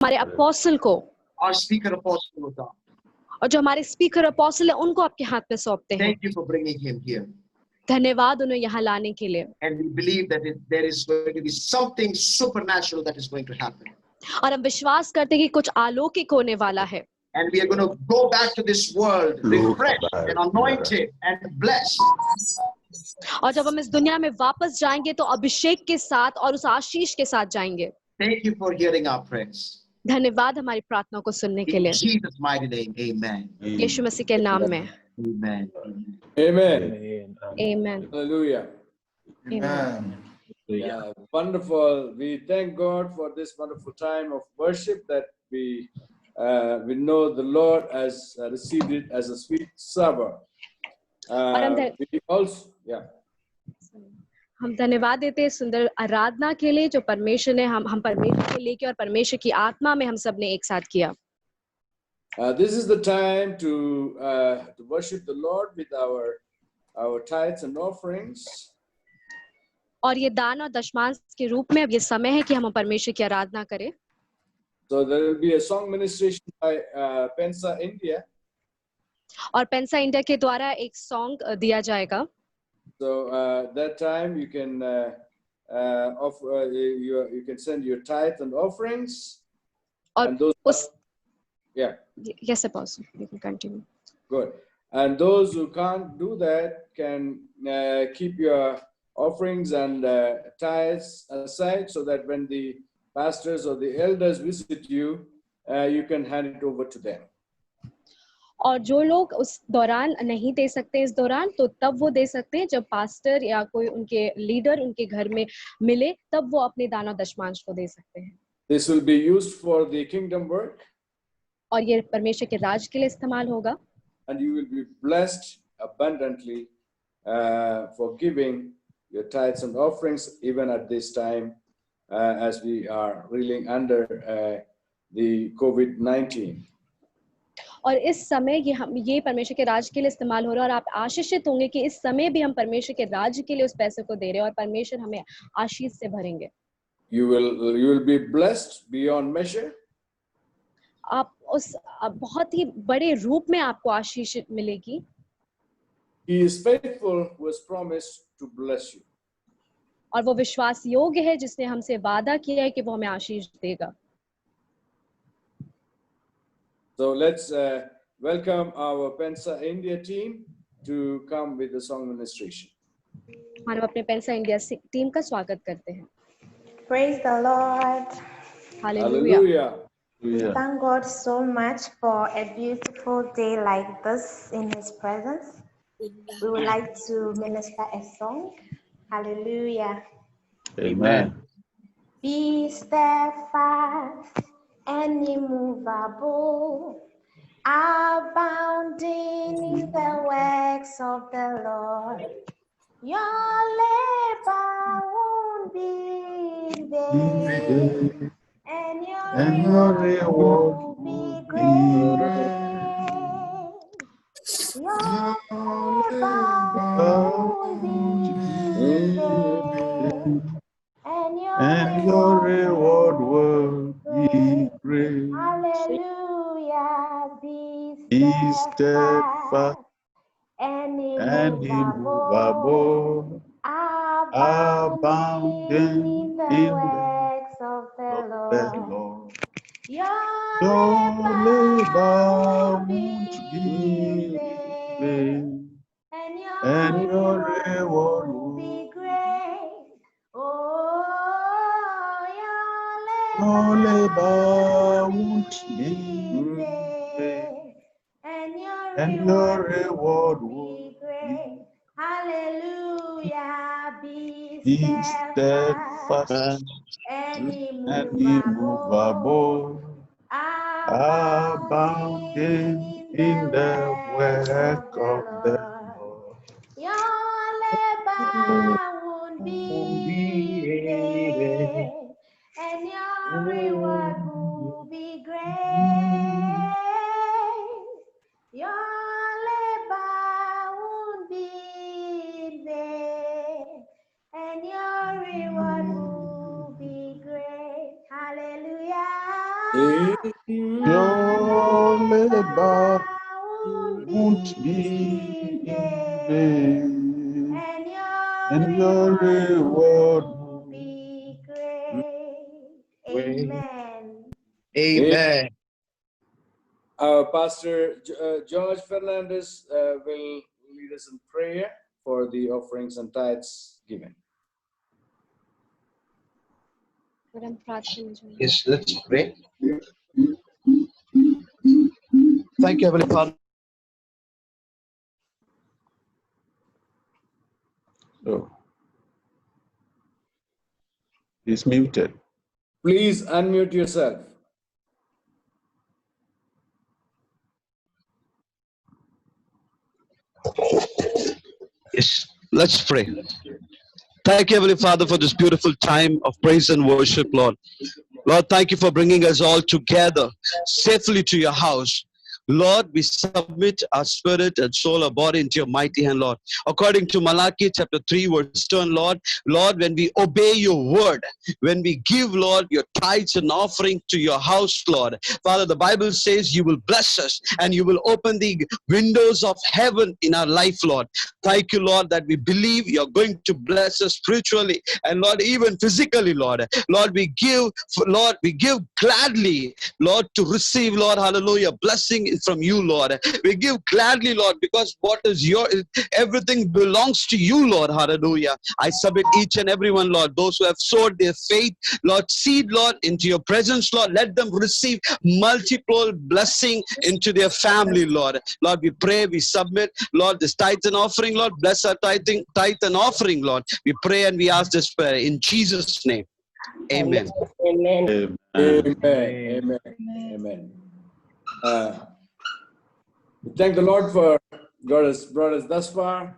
हमारे अपोस्टल को our speaker apostle, oh God. और जो हमारे स्पीकर अपोस्टल है उनको आपके हाथ में सौंपते हैं। Thank you for bringing him here. धन्यवाद उन्हें यहाँ लाने के लिए। And we believe that there is going to be something supernatural that is going to happen. और हम विश्वास करते हैं कि कुछ अलौकिक होने वाला है। And we are going to go back to this world refreshed and anointed and blessed. और जब हम इस दुनिया में वापस जाएंगे तो अभिषेक के साथ और उस आशीष के साथ जाएंगे। Thank you for hearing our prayers. धन्यवाद हमारी प्रार्थना को सुनने के In लिए। Jesus' mighty name, amen. यीशु मसीह के नाम में। Amen. Amen. Amen. Hallelujah. Amen. Yeah, wonderful. We thank God for this wonderful time of worship that we know the Lord has received it as a sweet savor. We also, yeah. हम धन्यवाद देते हैं सुंदर आराधना के लिए जो परमेश्वर ने हम परमेश्वर के लेके और परमेश्वर की आत्मा में हम सब ने एक साथ किया। This is the time to worship the Lord with our tithes and offerings. और ये दान और दशमांश के रूप में अब ये समय है कि हम परमेश्वर की आराधना करें। So there will be a song ministration by Pensa India. और पेंसा इंडिया के द्वारा एक सॉन्ग दिया जाएगा। So that time you can you can send your tithe and offerings. और and those yeah. Yes, Apostle. You can continue. Good. And those who can't do that can keep your offerings and tithes aside so that when the pastors or the elders visit you, you can hand it over to them. और जो लोग उस दौरान नहीं दे सकते इस दौरान तो तब वो दे सकते हैं जब पास्टर या कोई उनके लीडर उनके घर में मिले तब वो अपने दान और दशमांश को दे सकते हैं। This will be used for the kingdom work. और ये परमेश्वर के राज के लिए इस्तेमाल होगा। And you will be blessed abundantly for giving your tithes and offerings even at this time as we are reeling under the COVID-19. और इस समय ये परमेश्वर के राज के लिए इस्तेमाल हो रहा है और आप आशीषित होंगे कि इस समय भी हम परमेश्वर के राज के लिए उस पैसे को दे रहे हैं और परमेश्वर हमें आशीष से भरेंगे। You will be blessed beyond measure. आप उस बहुत ही बड़े रूप में आपको आशीष मिलेगी। He is faithful who has promised to bless you. और वो विश्वास योग्य है जिसने हमसे वादा किया है कि वो हमें आशीष देगा। So let's welcome our Pensa India team to come with the song ministration. हम अपने पेंसा इंडिया टीम का स्वागत करते हैं। Praise the Lord. Hallelujah. We thank God so much for a beautiful day like this in His presence. We would like to minister a song. Hallelujah. Amen. Be steadfast and immovable, abounding in the works of the Lord. Your labor won't be in vain, and your reward will be great. Your labor won't be in vain, and your reward will be great. Hallelujah. Be steadfast and immovable, abounding in the works of the Lord. Your labor won't be in vain, and your reward will be great. Oh, your labor won't be in vain, and your reward will be great. Hallelujah. Be steadfast and immovable, abounding in the work of the Lord. Your labor won't be in vain, and your reward will be great. Your labor won't be in vain, and your reward will be great. Hallelujah. Your labor won't be in vain, and your reward will be great. Amen. Amen. Our Pastor George Fernandez will lead us in prayer for the offerings and tithes given. Yes, let's pray. Thank you, Heavenly Father. Oh. He's muted. Please unmute yourself. Yes, let's pray. Thank you, Heavenly Father, for this beautiful time of praise and worship, Lord. Lord, thank you for bringing us all together safely to your house. Lord, we submit our spirit and soul, our body into your mighty hand, Lord. According to Malachi chapter 3, verse 10, Lord, when we obey your word, when we give, Lord, your tithes and offering to your house, Lord, Father, the Bible says you will bless us and you will open the windows of heaven in our life, Lord. Thank you, Lord, that we believe you're going to bless us spiritually and, Lord, even physically, Lord. Lord, we give gladly, Lord, to receive, Lord, hallelujah, blessing from you, Lord. We give gladly, Lord, because what is everything belongs to you, Lord, hallelujah. I submit each and every one, Lord, those who have sowed their faith, Lord, seed, Lord, into your presence, Lord, let them receive multiple blessing into their family, Lord. Lord, we pray, we submit, Lord, this tithe and offering, Lord, bless our tithe and offering, Lord. We pray and we ask this prayer in Jesus' name. Amen. Amen. Amen. Amen. Amen. We thank the Lord for God has brought us thus far,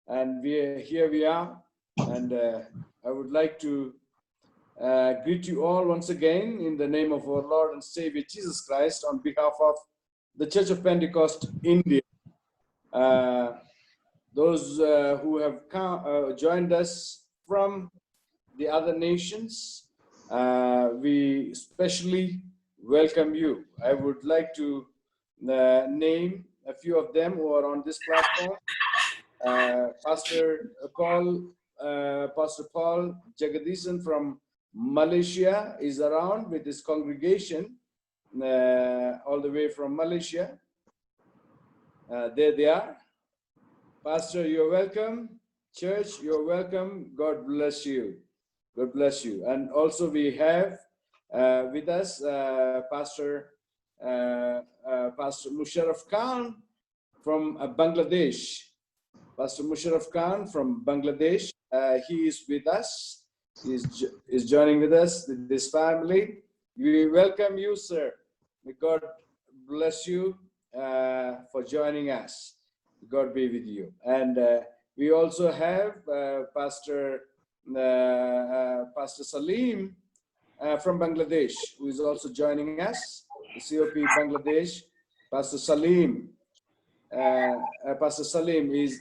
and here we are. And I would like to greet you all once again in the name of our Lord and Savior Jesus Christ on behalf of the Church of Pentecost India. Those who have joined us from the other nations, we especially welcome you. I would like to name a few of them who are on this platform. Pastor Paul Jagadishan from Malaysia is around with his congregation all the way from Malaysia. There they are. Pastor, you're welcome. Church, you're welcome. God bless you. God bless you. And also we have with us Pastor Musharraf Khan from Bangladesh. Pastor Musharraf Khan from Bangladesh. He is with us. He is joining with us, with his family. We welcome you, sir. May God bless you for joining us. God be with you. And we also have Pastor Salim from Bangladesh, who is also joining us. The COP Bangladesh, Pastor Salim. Pastor Salim is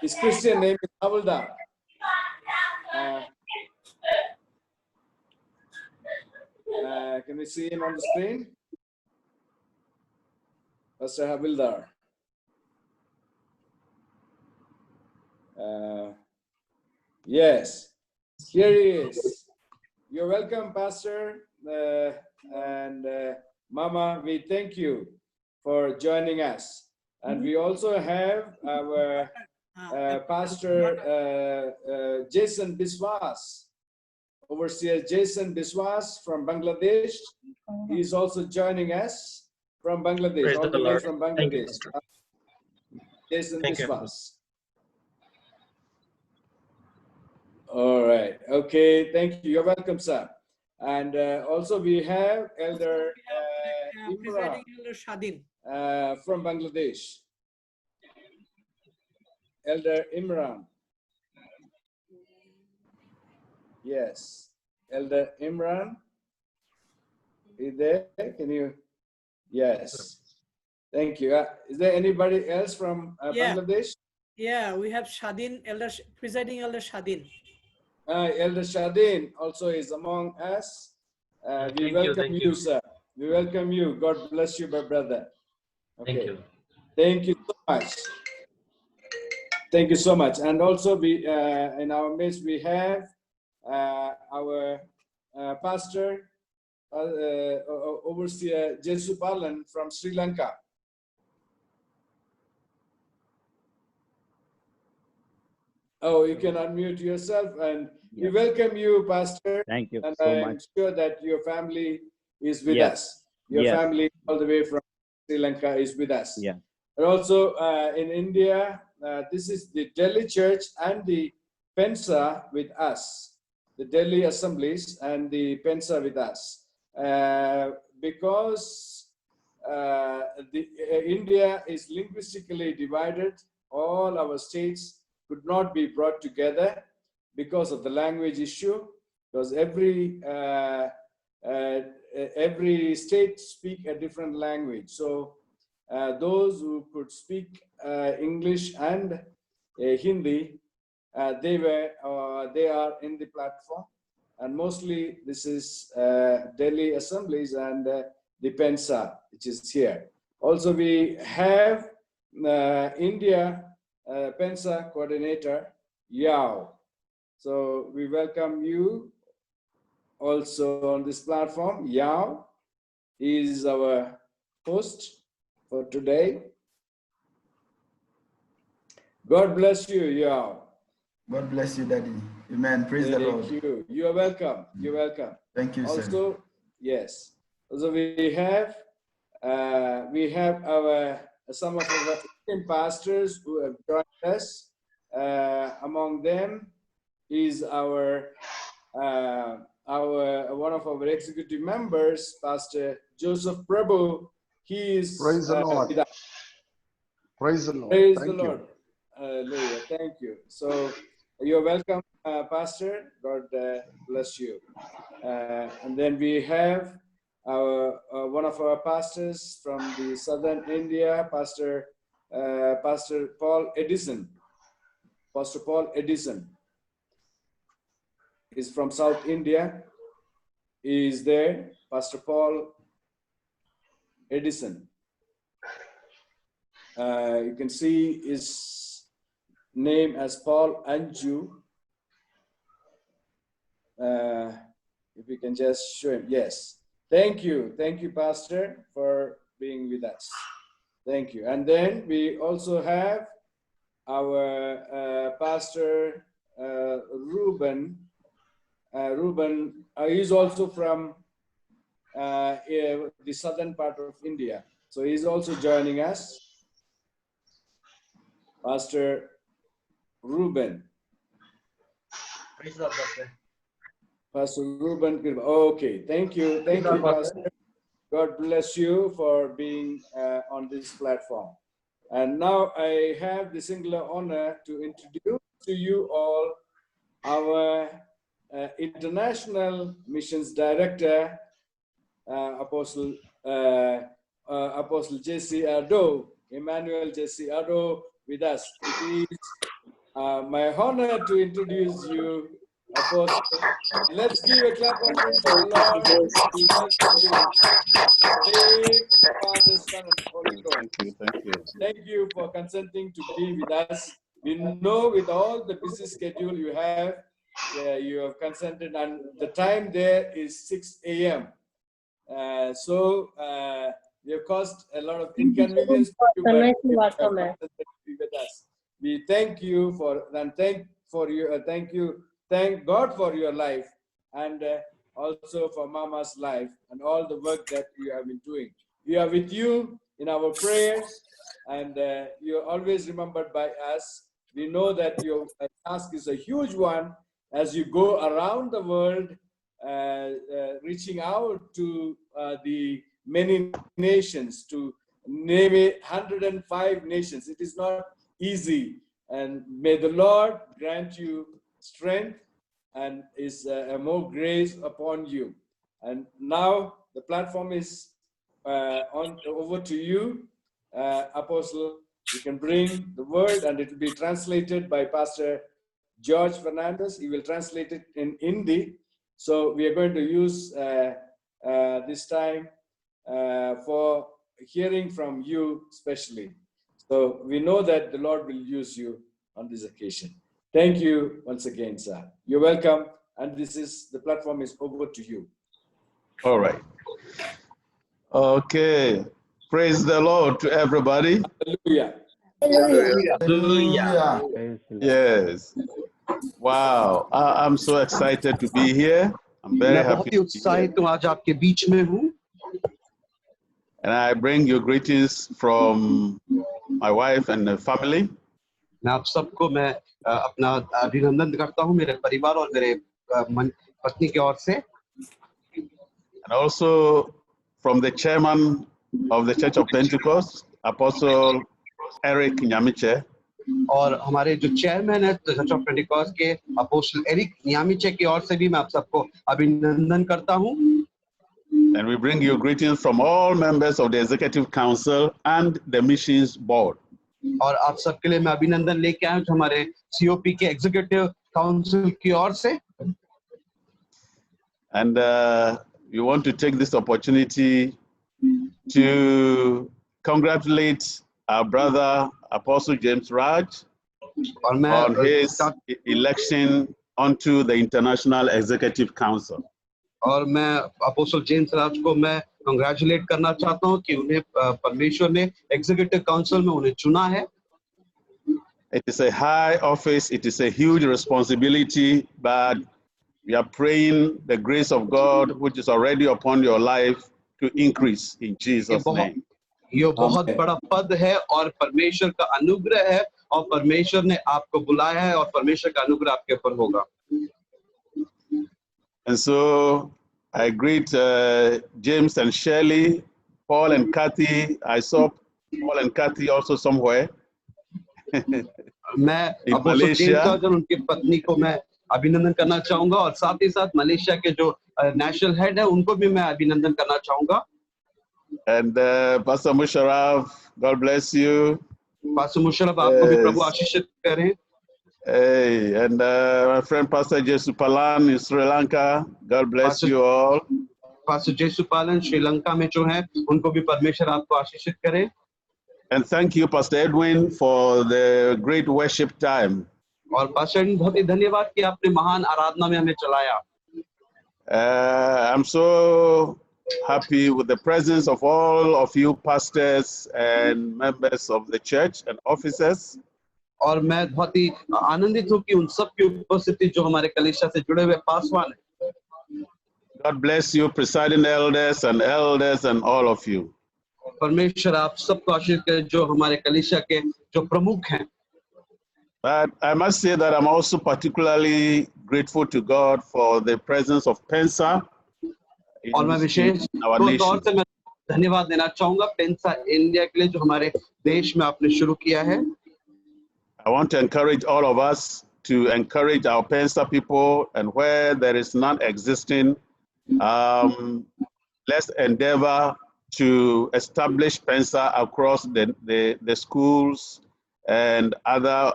his Christian name is Havildar. Can we see him on the screen? Pastor Havildar. Yes, here he is. You're welcome, Pastor. And Mama, we thank you for joining us. And we also have our Pastor Jason Biswas, Overseer Jason Biswas from Bangladesh. He is also joining us from Bangladesh, Praise all the the way Lord. from Thank you, Bangladesh. Jason Thank you. Biswas. All right. Okay. Thank you. You're welcome, sir. And also we have Elder Imran from Bangladesh. Elder Imran. Yes. Elder Imran. Is there? Can you? Yes. Thank you. Is there anybody else from Bangladesh? Yeah, we have Shadin, Presiding Elder Shadin. Elder Shadin also is among us. We welcome you, sir. We welcome you. God bless you, my brother. Okay. Thank you. Thank you so much. Thank you so much. And also, we in our midst we have our pastor, overseer Jesu Palan from Sri Lanka. Oh, you can unmute yourself, and we welcome you, Pastor. Thank you and so I'm much. sure that your family is with Yes. us. Your Yes. family all the way from Sri Lanka is with us. Yeah. And also in India, this is the Delhi Church and the Pensa with us, the Delhi assemblies and the Pensa with us. Because India is linguistically divided, all our states could not be brought together because of the language issue, because every state speak a different language. So those who could speak English and Hindi, they are in the platform, and mostly this is Delhi assemblies and the Pensa, which is here. Also, we have India Pensa coordinator Yao. So we welcome you also on this platform. Yao is our host for today. God bless you, Yao. God bless you, Daddy. Amen. Praise the Lord. Thank you. You are welcome. You're welcome. Thank you, sir. Also, yes. Also, we have our some of our Indian pastors who have joined us. Among them is our one of our executive members, Pastor Joseph Prabhu. He is Praise the Lord. with us. Praise the Lord. Praise Thank the you. Lord. Hallelujah. Thank you. So you're welcome, Pastor. God bless you. And then we have our one of our pastors from the southern India, Pastor Paul Edison. Pastor Paul Edison is from South India. He is there. Pastor Paul Edison. You can see his name as Paul Anju. If we can just show him. Yes. Thank you, Pastor, for being with us. Thank you. And then we also have our Pastor Ruben. Ruben is also from the southern part of India. So he's also joining us. Pastor Ruben. Praise the Lord, Pastor. Pastor Ruben. Okay, thank you, Pastor. God bless you for being on this platform. And now I have the singular honor to introduce to you all our International Missions Director, Apostle Jesse Ardo, Emmanuel Jesse Ardo, with us. It is my honor to introduce you, Apostle. Let's give a clap of praise to the Lord. We welcome you. Name of the Father, Son, and Holy Ghost. Thank you. Thank you for consenting to be with us. We know with all the busy schedule you have consented, and the time there is 6 a.m. So we have caused a lot of inconvenience to you, but you have consented to be with us. We thank you thank God for your life, and also for Mama's life and all the work that you have been doing. We are with you in our prayers, and you're always remembered by us. We know that your task is a huge one as you go around the world, reaching out to the many nations, to name it 105 nations. It is not easy, and may the Lord grant you strength and more grace upon you. And now the platform is over to you, Apostle. You can bring the word, and it will be translated by Pastor George Fernandez. He will translate it in Hindi. So we are going to use this time for hearing from you especially. So we know that the Lord will use you on this occasion. Thank you once again, sir. You're welcome. And the platform is over to you. All right. Okay. Praise the Lord to everybody. Hallelujah. Hallelujah. Yes. Wow. I'm so excited to be here. I'm very मैं बहुत happy he to be here. उत्साहित हूँ आज आपके बीच में हूँ And I bring you greetings from my wife and the family. मैं आप सबको मैं अपना अभिनंदन करता हूँ मेरे परिवार और मेरे पत्नी की ओर से And also from the chairman of the Church of Pentecost, Apostle Eric Nyamiche. और हमारे जो चेयरमैन है चर्च ऑफ पेंटिकॉस्ट के अपोस्टल एरिक न्यामिचे की ओर से भी मैं आप सबको अभिनंदन करता हूँ And we bring you greetings from all members of the Executive Council and the Missions Board. और आप सबके लिए मैं अभिनंदन लेके आया हूँ हमारे सीओपी के एग्जीक्यूटिव काउंसिल की ओर से And we want to take this opportunity to congratulate our brother Apostle James Raj और मैं on his election onto the International Executive Council. और मैं अपोस्टल जेम्स राज को मैं कांग्रेचुलेट करना चाहता हूँ कि उन्हें परमेश्वर ने एग्जीक्यूटिव काउंसिल में उन्हें चुना है It is a high office, it is a huge responsibility, but we are praying the grace of God which is already upon your life to increase in Jesus' name. ये बहुत बड़ा पद है और परमेश्वर का अनुग्रह है और परमेश्वर ने आपको बुलाया है और परमेश्वर का अनुग्रह आपके ऊपर होगा And so I greet James and Shirley, Paul and Kathy. I saw Paul and Kathy also somewhere. मैं अपोस्टल जेम्स राज और उनकी पत्नी को मैं अभिनंदन करना चाहूंगा और साथ ही साथ मलेशिया के जो नेशनल हेड है उनको भी मैं अभिनंदन करना चाहूंगा And Pastor Musharraf, God bless you. Pastor Musharraf आपको भी प्रभु आशीषित करें Hey, and my friend Pastor Jesu Palan in Sri Lanka, God bless you all. Pastor Jesu Palan Sri Lanka में जो है उनको भी परमेश्वर आपको आशीषित करे And thank you, Pastor Edwin, for the great worship time. और पास्टर बहुत ही धन्यवाद कि आपने महान आराधना में हमें चलाया I'm so happy with the presence of all of you pastors and members of the church and officers. और मैं बहुत ही आनंदित हूँ कि उन सब की उपस्थिति जो हमारे कलीसिया से जुड़े हुए पासवान हैं God bless you, presiding elders and all of you. परमेश्वर आप सबको आशीष करे जो हमारे कलीसिया के जो प्रमुख हैं But I must say that I'm also particularly grateful to God for the presence of PENSA और मैं विशेष तौर से मैं धन्यवाद देना चाहूंगा पेंसा इंडिया के लिए जो हमारे देश में आपने शुरू किया है I want to encourage all of us to encourage our PENSA people, and where there is none existing, let's endeavor to establish PENSA across the schools and other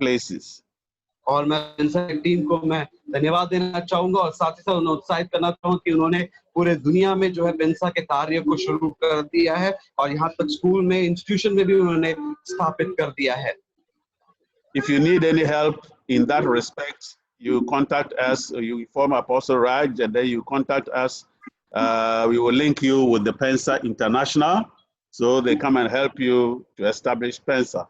places. और मैं पेंसा की टीम को मैं धन्यवाद देना चाहूंगा और साथ ही साथ उन्हें उत्साहित करना चाहूंगा कि उन्होंने पूरे दुनिया में जो है पेंसा के कार्य को शुरू कर दिया है और यहाँ तक स्कूल में इंस्टीट्यूशन में भी उन्होंने स्थापित कर दिया है If you need any help in that respect, you contact us, you inform Apostle Raj, and then you contact us. We will link you with the PENSA International, so they come and help you to establish PENSA.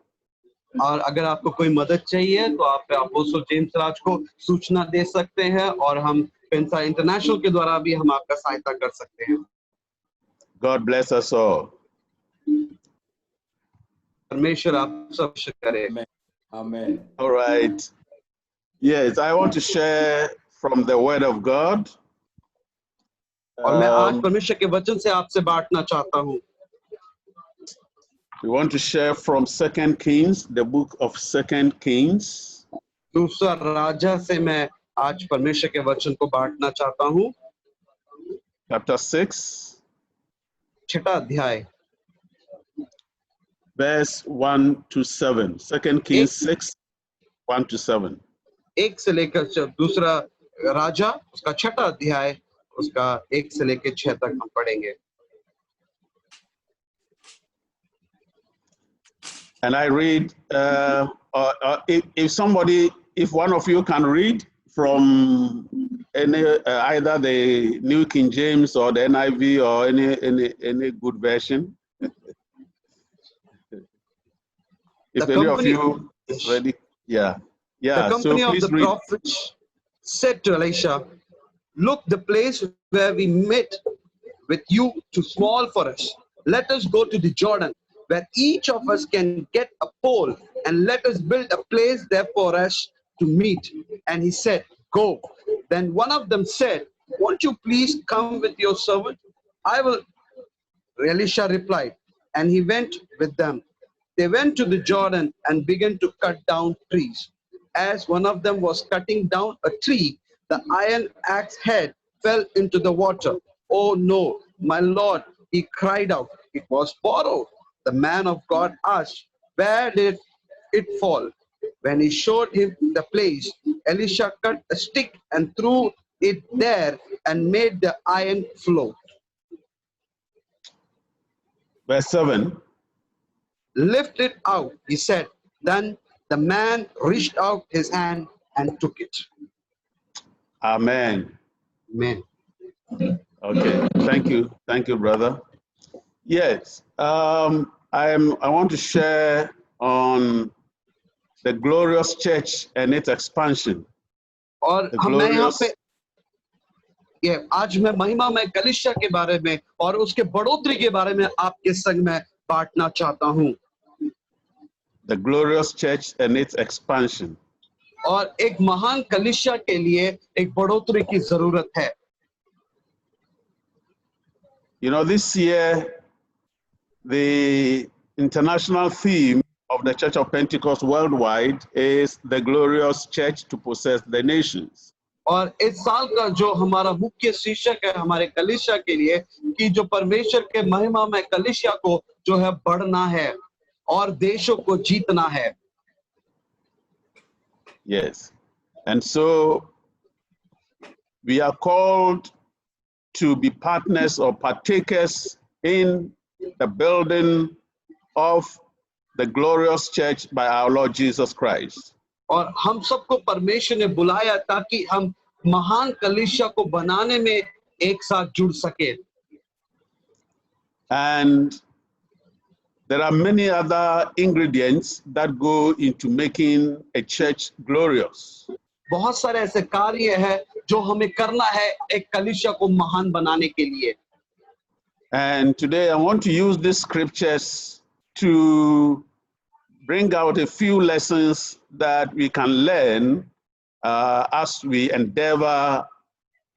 और अगर आपको कोई मदद चाहिए तो आप apostle James राज को सूचना दे सकते हैं और हम पेंसा इंटरनेशनल के द्वारा भी हम आपका सहायता कर सकते हैं God bless us all. परमेश्वर आप सब करे Amen. All right. Yes, I want to share from the Word of God. और मैं आज परमेश्वर के वचन से आपसे बांटना चाहता हूँ We want to share from 2 Kings, the book of 2 Kings. दूसरा राजा से मैं आज परमेश्वर के वचन को बांटना चाहता हूँ Chapter 6. छठा अध्याय Verse 1 to 7. 2 Kings 6, 1 to 7. 1 से लेकर दूसरा राजा उसका 6वां अध्याय उसका 1 से लेकर 6 तक हम पढ़ेंगे. And I read, if one of you can read from any, either the New King James or the NIV or any good version. If any of you is ready, yeah. The company so of the read. prophets said to Elisha, "Look, the place where we met with you too small for us. Let us go to the Jordan, where each of us can get a pole, and let us build a place there for us to meet." And he said, "Go." Then one of them said, "Won't you please come with your servant?" "I will," Elisha replied, and he went with them. They went to the Jordan and began to cut down trees. As one of them was cutting down a tree, the iron axe head fell into the water. "Oh no, my lord," he cried out, "it was borrowed." The man of God asked, "Where did it fall?" When he showed him the place, Elisha cut a stick and threw it there and made the iron float. Verse 7. "Lift it out," he said. Then the man reached out his hand and took it. Amen. Amen. Okay, thank you, brother. Yes, I want to share on the glorious church and its expansion. और मैं यहाँ पे आज मैं महिमा में कलीसिया के बारे में और उसके बढ़ोतरी के बारे में आपके संग में बांटना चाहता हूँ. The glorious church and its expansion. और एक महान कलीसिया के लिए एक बढ़ोतरी की जरूरत है. You know, this year the international theme of the Church of Pentecost worldwide is the glorious church to possess the nations. और इस साल का जो हमारा मुख्य शीर्षक है हमारे कलीसिया के लिए कि जो परमेश्वर के महिमा में कलीसिया को जो है बढ़ना है और देशों को जीतना है. Yes, and so we are called to be partners or partakers in the building of the glorious church by our Lord Jesus Christ. और हम सबको परमेश्वर ने बुलाया ताकि हम महान कलीसिया को बनाने में एक साथ जुड़ सके. And there are many other ingredients that go into making a church glorious. बहुत सारे ऐसे कार्य हैं जो हमें करना है एक कलीसिया को महान बनाने के लिए. And today I want to use these scriptures to bring out a few lessons that we can learn as we endeavor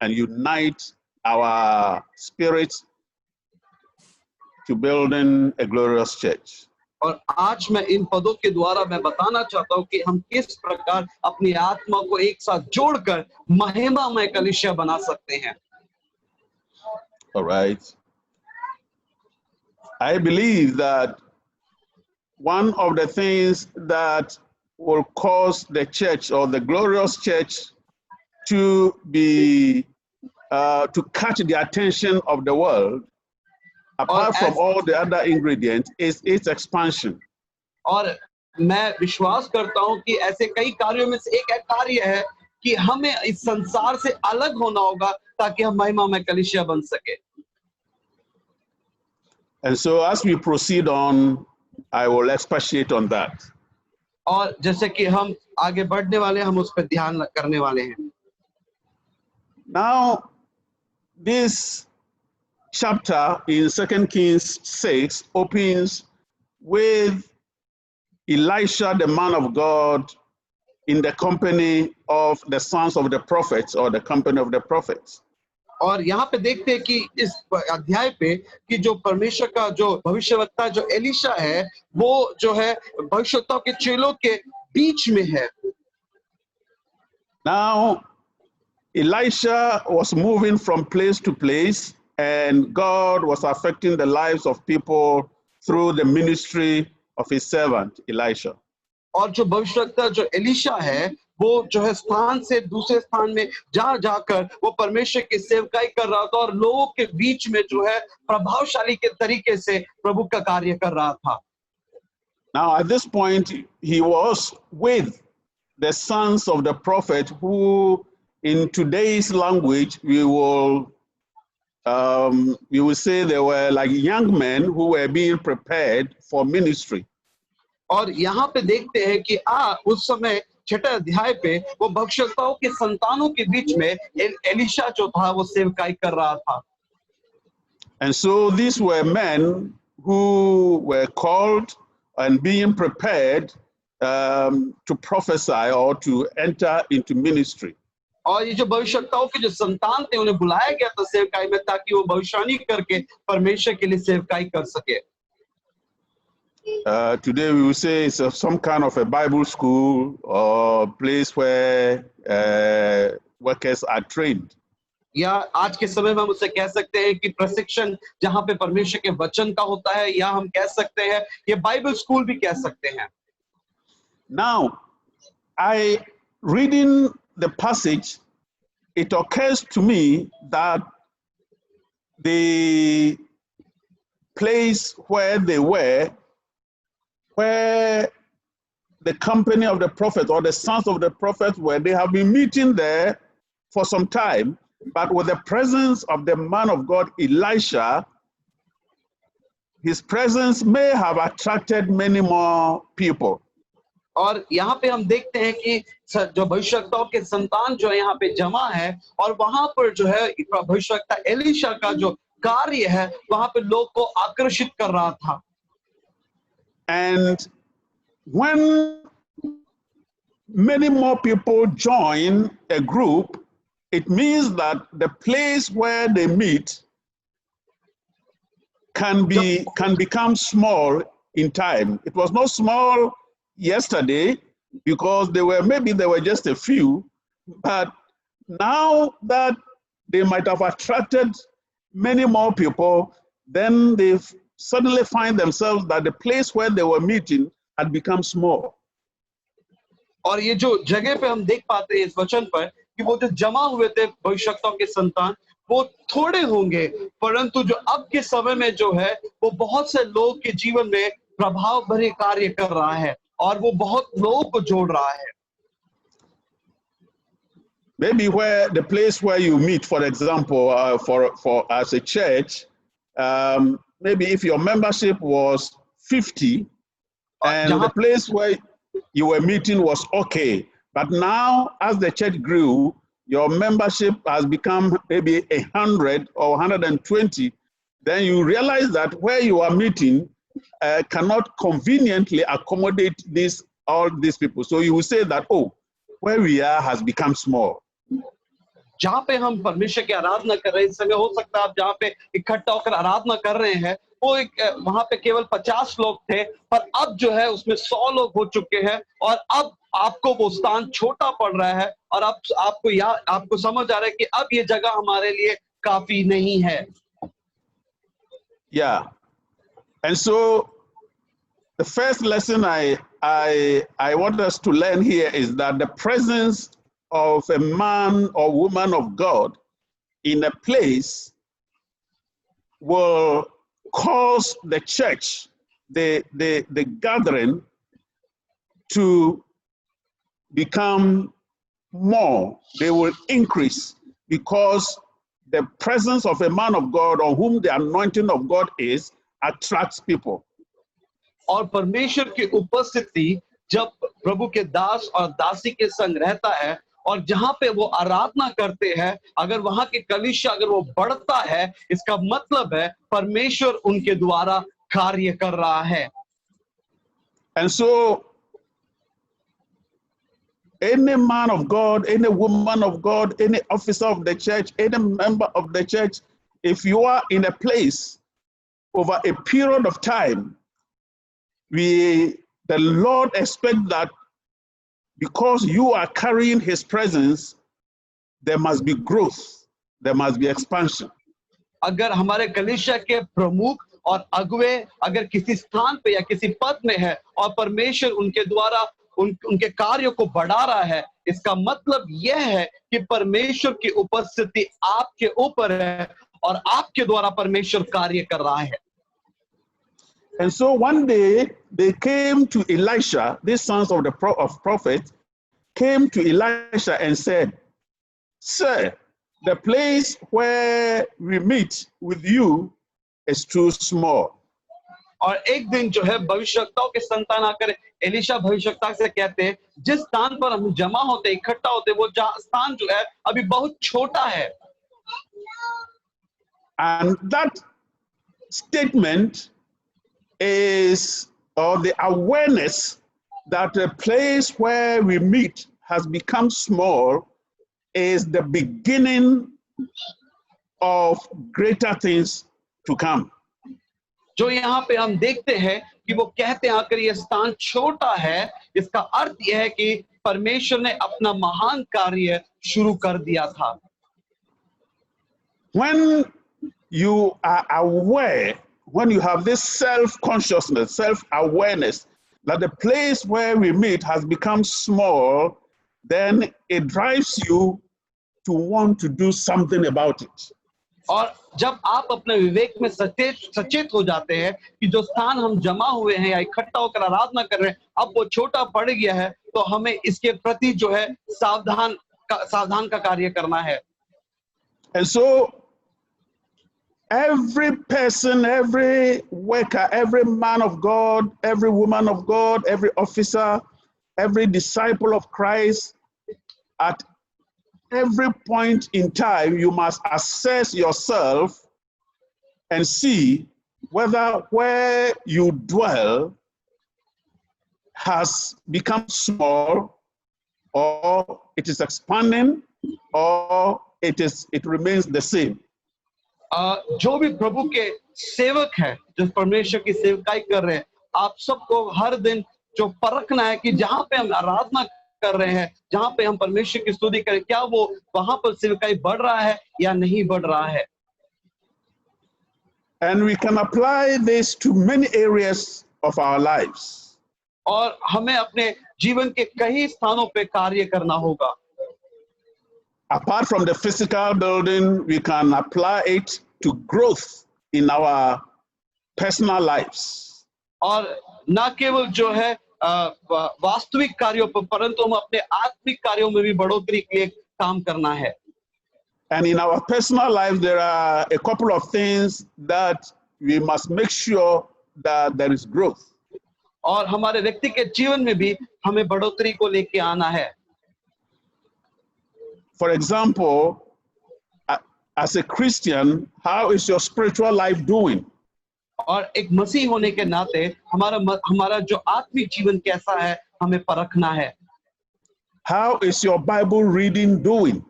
and unite our spirits to building a glorious church. और आज मैं इन पदों के द्वारा मैं बताना चाहता हूं कि हम किस प्रकार अपनी आत्मा को एक साथ जोड़कर महिमामय कलीसिया बना सकते हैं. All right. I believe that one of the things that will cause the church or the glorious church to be to catch the attention of the world, apart from all the other ingredients, is its expansion. और मैं विश्वास करता हूं कि ऐसे कई कार्यों में से एक कार्य है कि हमें इस संसार से अलग होना होगा ताकि हम महिमामय कलीसिया बन सके. And so as we proceed on, I will expatiate on that. और जैसे कि हम आगे बढ़ने वाले हम उस पर ध्यान करने वाले हैं. Now, this chapter in 2 Kings 6 opens with Elisha, the man of God, in the company of the sons of the prophets or the company of the prophets. और यहाँ पे देखते हैं कि इस अध्याय पे कि जो परमेश्वर का जो भविष्यवक्ता जो एलिशा है वो जो है भविष्यवक्ताओं के चेलों के बीच में है. Now, Elisha was moving from place to place, and God was affecting the lives of people through the ministry of his servant Elisha. और जो भविष्यवक्ता जो एलिशा है वो जो है स्थान से दूसरे स्थान में जा जाकर वो परमेश्वर की सेवकाई कर रहा था और लोगों के बीच में जो है प्रभावशाली के तरीके से प्रभु का कार्य कर रहा था। Now, at this point, he was with the sons of the prophet, who, in today's language, we will say they were like young men who were being prepared for ministry. और यहाँ पे देखते हैं कि उस समय छठे अध्याय पे वो भविष्यवक्ताओं के संतानों के बीच में एलीशा जो था वो सेवकाई कर रहा था। And so these were men who were called and being prepared to prophesy or to enter into ministry. और ये जो भविष्यवक्ताओं के जो संतान थे उन्हें बुलाया गया था सेवकाई में ताकि वो भविष्यवाणी करके परमेश्वर के लिए सेवकाई कर सके। Today we will say it's some kind of a Bible school or place where workers are trained. या आज के समय में हम उसे कह सकते हैं कि प्रशिक्षण जहाँ पे परमेश्वर के वचन का होता है, या हम कह सकते हैं ये बाइबल स्कूल भी कह सकते हैं। Now, reading the passage, it occurs to me that the place where they were, where the company of the prophet or the sons of the prophet were, they have been meeting there for some time, but with the presence of the man of God, Elisha, his presence may have attracted many more people. और यहाँ पे हम देखते हैं कि जो भविष्यवक्ताओं के संतान जो है यहाँ पे जमा है और वहां पर जो है भविष्यवक्ता एलीशा का जो कार्य है वहां पे लोग को आकर्षित कर रहा था। And when many more people join a group, it means that the place where they meet can become small in time. It was not small yesterday because there were just a few, but now that they might have attracted many more people, then they suddenly find themselves that the place where they were meeting had become small. और ये जो जगह पे हम देख पाते हैं इस वचन पर कि वो जो जमा हुए थे भविष्यवक्ताओं के संतान वो थोड़े होंगे, परंतु जो अब के समय में जो है वो बहुत से लोग के जीवन में प्रभाव भरे कार्य कर रहा है और वो बहुत लोगों को जोड़ रहा है। Maybe where the place where you meet, for example, for as a church, maybe if your membership was 50 and the place where you were meeting was okay, but now as the church grew, your membership has become maybe 100 or 120, then you realize that where you are meeting cannot conveniently accommodate all these people. So you will say that, oh, where we are has become small. जहाँ पे हम परमेश्वर की आराधना कर रहे हैं, इस समय हो सकता है आप जहाँ पे इकट्ठा होकर आराधना कर रहे हैं वो वहां पे केवल 50 लोग थे, पर अब जो है उसमें 100 लोग हो चुके हैं और अब आपको वो स्थान छोटा पड़ रहा है और अब आपको समझ आ रहा है कि अब ये जगह हमारे लिए काफी नहीं है। Yeah, and so the first lesson I want us to learn here is that the presence of a man or woman of God in a place will cause the church, the gathering, to become more. They will increase because the presence of a man of God on whom the anointing of God is attracts people. और परमेश्वर की उपस्थिति जब प्रभु के दास और दासी के संग रहता है और जहां पे वो आराधना करते हैं, अगर वहां की कलीसिया अगर वो बढ़ता है, इसका मतलब है परमेश्वर उनके द्वारा कार्य कर रहा है। And so any man of God, any woman of God, any officer of the church, any member of the church, if you are in a place over a period of time, the Lord expects that because you are carrying his presence, there must be growth, there must be expansion. अगर हमारे कलीसिया के प्रमुख और अगुवे अगर किसी स्थान पे या किसी पद में है और परमेश्वर उनके द्वारा उनके कार्यों को बढ़ा रहा है, इसका मतलब यह है कि परमेश्वर की उपस्थिति आपके ऊपर है और आपके द्वारा परमेश्वर कार्य कर रहा है। And so one day they came to Elisha, these sons of the prophet came to Elisha and said, "Sir, the place where we meet with you is too small." और एक दिन जो है भविष्यवक्ताओं के संतान आकर एलिशा भविष्यवक्ता से कहते हैं, जिस स्थान पर हम जमा होते इकट्ठा होते वो स्थान जो है अभी बहुत छोटा है। And that statement is, or the awareness that the place where we meet has become small, is the beginning of greater things to come. जो यहाँ पे हम देखते हैं कि वो कहते हैं आकर ये स्थान छोटा है, इसका अर्थ यह है कि परमेश्वर ने अपना महान कार्य शुरू कर दिया था। When you are aware, when you have this self-consciousness, self-awareness that the place where we meet has become small, then it drives you to want to do something about it. और जब आप अपने विवेक में सचेत हो जाते हैं कि जो स्थान हम जमा हुए हैं या इकट्ठा होकर आराधना कर रहे हैं अब वो छोटा पड़ गया है, तो हमें इसके प्रति जो है सावधान का कार्य करना है। And so every person, every worker, every man of God, every woman of God, every officer, every disciple of Christ, at every point in time, you must assess yourself and see whether where you dwell has become small, or it is expanding, or it remains the same. जो भी प्रभु के सेवक हैं, जो परमेश्वर की सेवकाई कर रहे हैं, आप सबको हर दिन जो परखना है कि जहां पे हम आराधना कर रहे हैं, जहां पे हम परमेश्वर की स्तुति करें, क्या वो वहां पर सेवकाई बढ़ रहा है या नहीं बढ़ रहा है। And we can apply this to many areas of our lives. और हमें अपने जीवन के कई स्थानों पे कार्य करना होगा। Apart from the physical building, we can apply it to growth in our personal lives. और न केवल जो है वास्तविक कार्यों पर, परंतु हम अपने आत्मिक कार्यों में भी बढ़ोतरी के लिए काम करना है। And in our personal lives, there are a couple of things that we must make sure that there is growth. और हमारे व्यक्ति के जीवन में भी हमें बढ़ोतरी को लेके आना है। For example, as a Christian, how is your spiritual life doing? और एक मसीह होने के नाते हमारा जो आत्मिक जीवन कैसा है हमें परखना है। How is your Bible reading doing?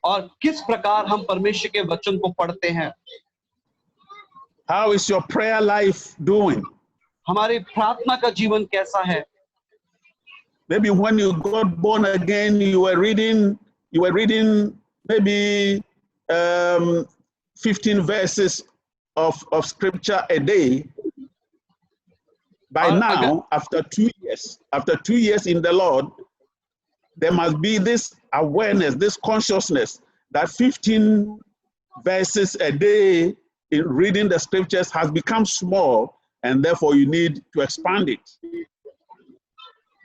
और किस प्रकार हम परमेश्वर के वचन को पढ़ते हैं। How is your prayer life doing? हमारी प्रार्थना का जीवन कैसा है। Maybe when you got born again, you were reading maybe 15 verses of scripture a day. By now, after 2 years in the Lord, there must be this awareness, this consciousness that 15 verses a day in reading the scriptures has become small, and therefore you need to expand it.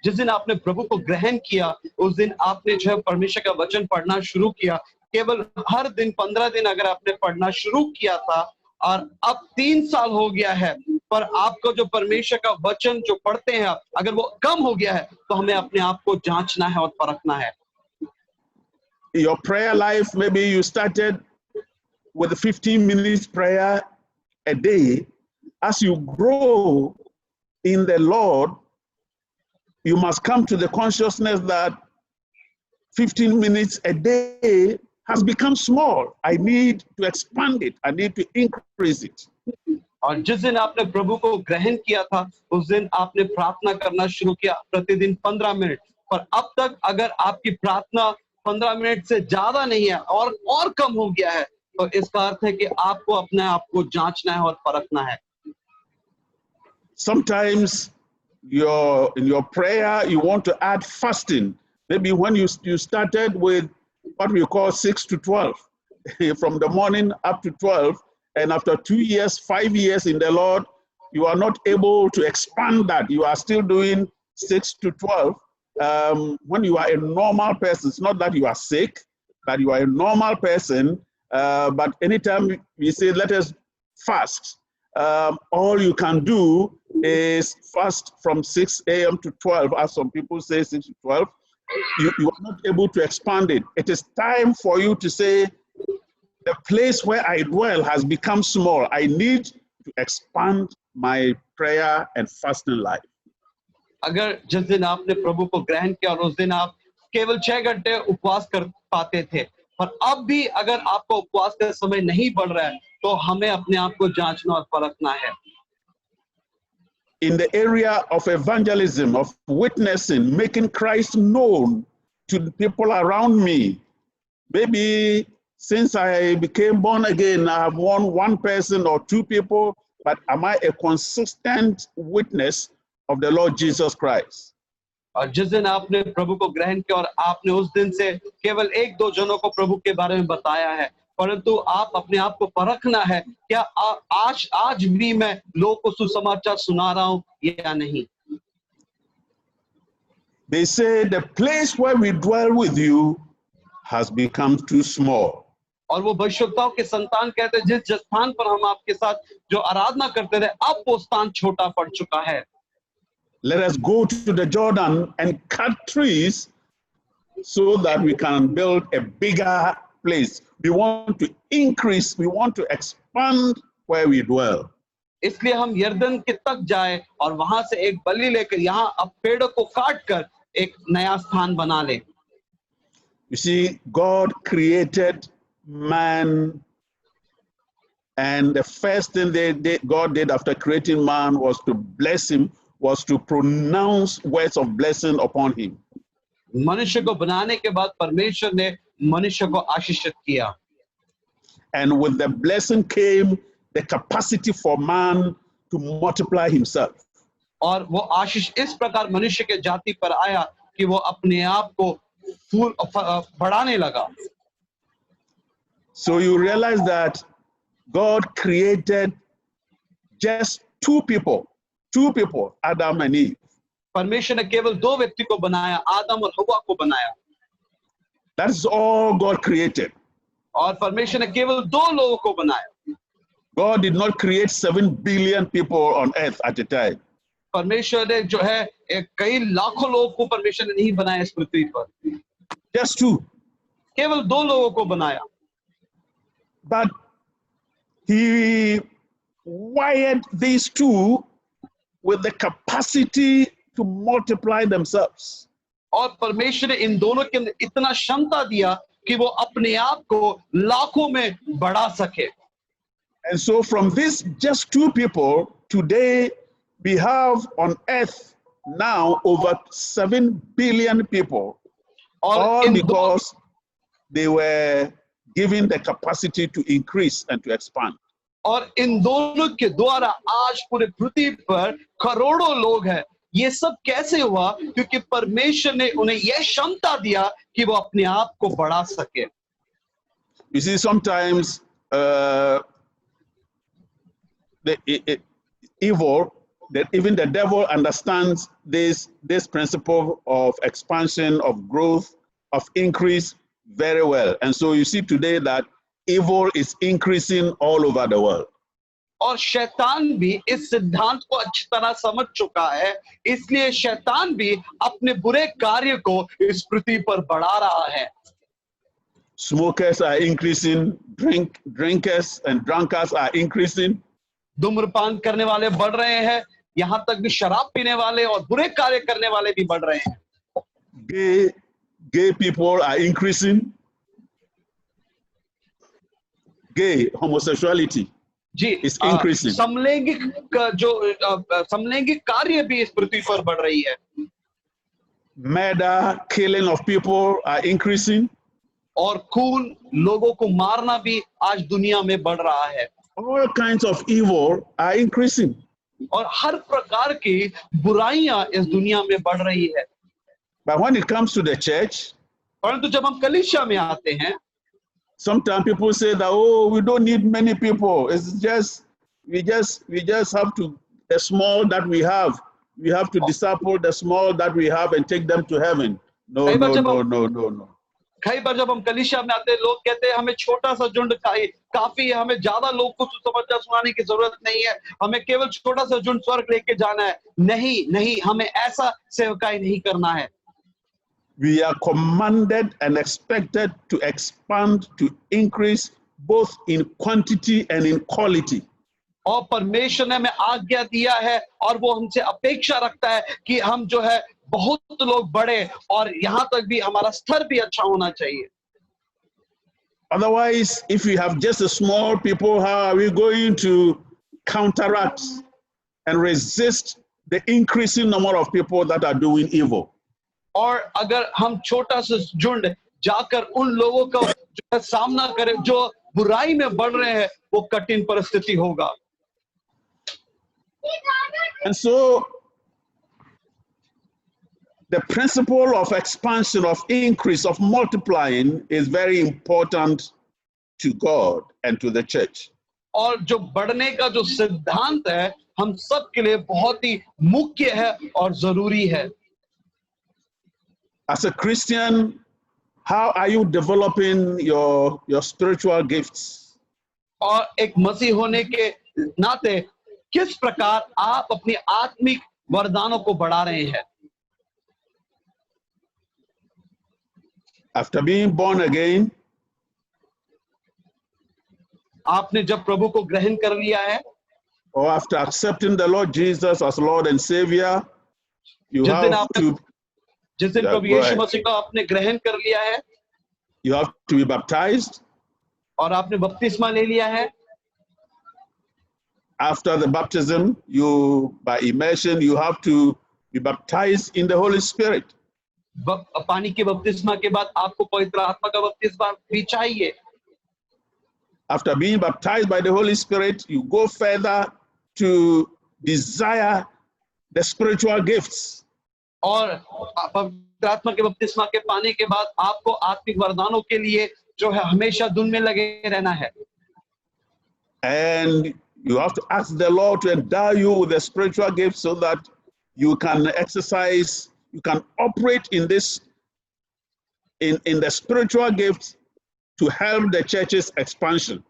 जिस दिन आपने प्रभु को ग्रहण किया, उस दिन आपने जो है परमेश्वर का वचन पढ़ना शुरू किया। केवल हर दिन 15 दिन अगर आपने पढ़ना शुरू किया था, और अब 3 साल हो गया है, पर आपको जो परमेश्वर का वचन जो पढ़ते हैं अगर वो कम हो गया है, तो हमें अपने आप को जांचना है और परखना है। Your prayer life, maybe you started with 15 minutes prayer a day. As you grow in the Lord, you must come to the consciousness that 15 minutes a day has become small. I need to expand it. I need to increase it. और जिस दिन आपने प्रभु को ग्रहण किया था, उस दिन आपने प्रार्थना करना शुरू किया प्रतिदिन 15 मिनट। पर अब तक अगर आपकी प्रार्थना 15 मिनट से ज्यादा नहीं है और कम हो गया है, तो इसका अर्थ है कि आपको अपने आप को जांचना है और परखना है। Sometimes in your prayer, you want to add fasting. Maybe when you started with what we call 6 to 12, from the morning up to 12, and after 2 years, 5 years in the Lord, you are not able to expand that. You are still doing 6 to 12. When you are a normal person, it's not that you are sick, but you are a normal person. But anytime we say, let us fast, all you can do is fast from 6 a.m. to 12, as some people say 6 to 12. You are not able to expand it. It is time for you to say, the place where I dwell has become small. I need to expand my prayer and fasting life. अगर जिस दिन आपने प्रभु को ग्रहण किया और उस दिन आप केवल 6 घंटे उपवास कर पाते थे, पर अब भी अगर आपका उपवास का समय नहीं बढ़ रहा है, तो हमें अपने आप को जांचना और परखना है. In the area of evangelism, of witnessing, making Christ known to the people around me, maybe since I became born again, I have won 1 person or 2 people, but am I a consistent witness of the Lord Jesus Christ? और जिस दिन आपने प्रभु को ग्रहण किया और आपने उस दिन से केवल 1-2 जनों को प्रभु के बारे में बताया है, परंतु आप अपने आप को परखना है, क्या आज भी मैं लोगों को सुसमाचार सुना रहा हूं या नहीं. They say the place where we dwell with you has become too small. और वो भविष्यवक्ताओं के संतान कहते हैं, जिस स्थान पर हम आपके साथ जो आराधना करते थे, अब वो स्थान छोटा पड़ चुका है. Let us go to the Jordan and cut trees so that we can build a bigger place. We want to increase, we want to expand where we dwell. इसलिए हम यर्दन के तक जाए और वहां से एक बलि लेकर यहाँ अब पेड़ों को काट कर एक नया स्थान बना ले. You see, God created man, and the first thing God did after creating man was to bless him, was to pronounce words of blessing upon him. मनुष्य को बनाने के बाद परमेश्वर ने मनुष्य को आशीषित किया. And with the blessing came the capacity for man to multiply himself. और वो आशीष इस प्रकार मनुष्य के जाति पर आया कि वो अपने आप को फूल बढ़ाने लगा. So you realize that God created just 2 people, Adam and Eve. परमेश्वर ने केवल 2 व्यक्ति को बनाया, आदम और हव्वा को बनाया. That's all God created. और परमेश्वर ने केवल 2 लोगों को बनाया. God did not create 7 billion people on earth at a time. परमेश्वर ने जो है कई लाखों लोगों को परमेश्वर ने नहीं बनाया इस पृथ्वी पर. Just 2. केवल 2 लोगों को बनाया. But he wired these 2 with the capacity to multiply themselves. और परमेश्वर ने इन दोनों के अंदर इतना क्षमता दिया कि वो अपने आप को लाखों में बढ़ा सके. And so from this just 2 people, today we have on earth now over 7 billion people, all because they were given the capacity to increase and to expand. और इन दोनों के द्वारा आज पूरे पृथ्वी पर करोड़ों लोग हैं. ये सब कैसे हुआ? क्योंकि परमेश्वर ने उन्हें यह क्षमता दिया कि वो अपने आप को बढ़ा सके. You see, sometimes even the devil understands this principle of expansion, of growth, of increase very well. And so you see today that evil is increasing all over the world. और शैतान भी इस सिद्धांत को अच्छी तरह समझ चुका है, इसलिए शैतान भी अपने बुरे कार्य को इस पृथ्वी पर बढ़ा रहा है. Smokers are increasing, drinkers and drunkards are increasing. धूम्रपान करने वाले बढ़ रहे हैं, यहाँ तक भी शराब पीने वाले और बुरे कार्य करने वाले भी बढ़ रहे हैं. Gay people are increasing. Gay homosexuality is increasing. समलैंगिक कार्य भी इस पृथ्वी पर बढ़ रही है. Murder, killing of people are increasing. और खून, लोगों को मारना भी आज दुनिया में बढ़ रहा है. All kinds of evil are increasing. और हर प्रकार की बुराइयां इस दुनिया में बढ़ रही है। But when it comes to the church, परंतु जब हम कलीसिया में आते हैं, sometimes people say that, oh, we don't need many people. It's just we just have to the small that we have. We have to disciple the small that we have and take them to heaven. No, कई बार no, जब no, हम no, no, no. कई बार जब हम कलीसिया में आते हैं, लोग कहते हैं हमें छोटा सा झुंड काफी है, हमें ज्यादा लोग को सुसमाचार सुनाने की जरूरत नहीं है, हमें केवल छोटा सा झुंड स्वर्ग लेके जाना है। नहीं नहीं, हमें ऐसा सेवकाई नहीं करना है। We are commanded and expected to expand, to increase both in quantity and in quality. और परमेश्वर ने हमें आज्ञा दिया है और वो हमसे अपेक्षा रखता है कि हम जो है बहुत लोग बढ़े और यहाँ तक भी हमारा स्तर भी अच्छा होना चाहिए। Otherwise, if we have just a small people, how are we going to counteract and resist the increasing number of people that are doing evil? और अगर हम छोटा सा झुंड जाकर उन लोगों का जो है सामना करें जो बुराई में बढ़ रहे हैं, वो कठिन परिस्थिति होगा। And so the principle of expansion, of increase, of multiplying is very important to God and to the church. और जो बढ़ने का जो सिद्धांत है, हम सब के लिए बहुत ही मुख्य है और जरूरी है। As a Christian, how are you developing your spiritual gifts? और एक मसीह होने के नाते किस प्रकार आप अपनी आत्मिक वरदानों को बढ़ा रहे हैं? After being born again, आपने जब प्रभु को ग्रहण कर लिया है, or after accepting the Lord Jesus as Lord and Savior, you जिस दिन प्रभु यीशु मसीह को आपने ग्रहण कर लिया है, you have to be baptized. और आपने बपतिस्मा ले लिया है। After the baptism, by immersion, you have to be baptized in the Holy Spirit. पानी के बपतिस्मा के बाद आपको पवित्र आत्मा का बपतिस्मा भी चाहिए। After being baptized by the Holy Spirit, you go further to desire the spiritual gifts. और पवित्र आत्मा के बपतिस्मा के पाने के बाद आपको आत्मिक वरदानों के लिए जो है हमेशा धुन में लगे रहना है। And you have to ask the Lord to endow you with the spiritual gifts so that you can exercise, you can operate in this, in the spiritual gifts to help the church's expansion.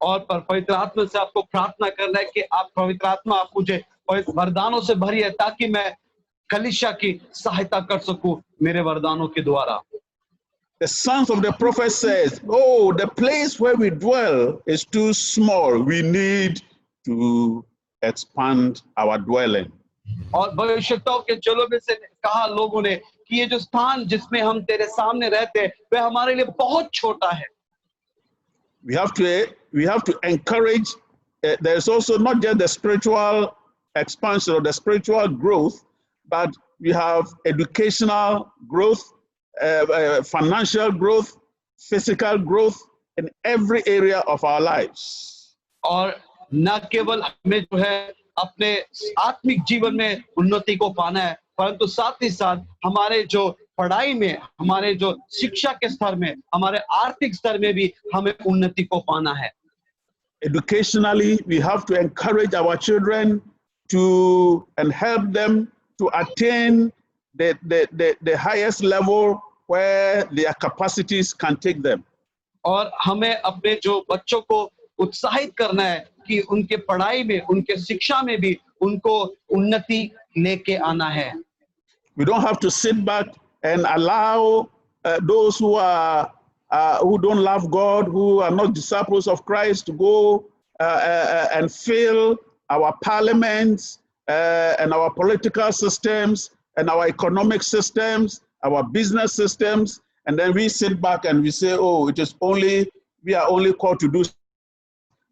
और पवित्र आत्मा से आपको प्रार्थना करना है कि आप पवित्र आत्मा आप मुझे वरदानों से भरिए ताकि मैं कलीसिया की सहायता कर सकूं मेरे वरदानों के द्वारा। The sons of the prophet says, oh, the place where we dwell is too small. We need to expand our dwelling. और भविष्यताओं के चलो में से कहा लोगों ने कि ये जो स्थान जिसमें हम तेरे सामने रहते हैं वह हमारे लिए बहुत छोटा है। We have to encourage, there's also not just the spiritual expansion or the spiritual growth, but we have educational growth, financial growth, physical growth in every area of our lives. और न केवल हमें जो है अपने आत्मिक जीवन में उन्नति को पाना है, परंतु साथ ही साथ हमारे जो पढ़ाई में, हमारे जो शिक्षा के स्तर में, हमारे आर्थिक स्तर में भी हमें उन्नति को पाना है। Educationally, we have to encourage our children to and help them to attain the highest level where their capacities can take them. और हमें अपने जो बच्चों को उत्साहित करना है कि उनके पढ़ाई में, उनके शिक्षा में भी उनको उन्नति लेके आना है। We don't have to sit back and allow those who don't love God, who are not disciples of Christ, to go and fill our parliaments and our political systems and our economic systems, our business systems, and then we sit back and we say, oh, we are only called to do.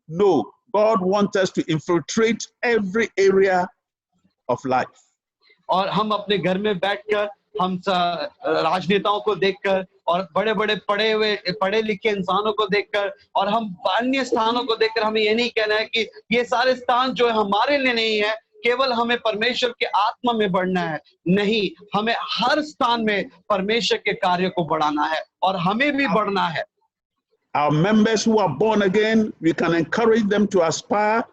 No, God wants us to infiltrate every area of life. और हम अपने घर में बैठकर हम राजनेताओं को देखकर और बड़े-बड़े पढ़े लिखे इंसानों को देखकर और हम अन्य स्थानों को देखकर हमें ये नहीं कहना है कि ये सारे स्थान जो है हमारे लिए नहीं है, केवल हमें परमेश्वर के आत्मा में बढ़ना है, नहीं, हमें हर स्थान में परमेश्वर के कार्य को बढ़ाना है और हमें भी बढ़ना है। Our members who are born again, we can encourage them to aspire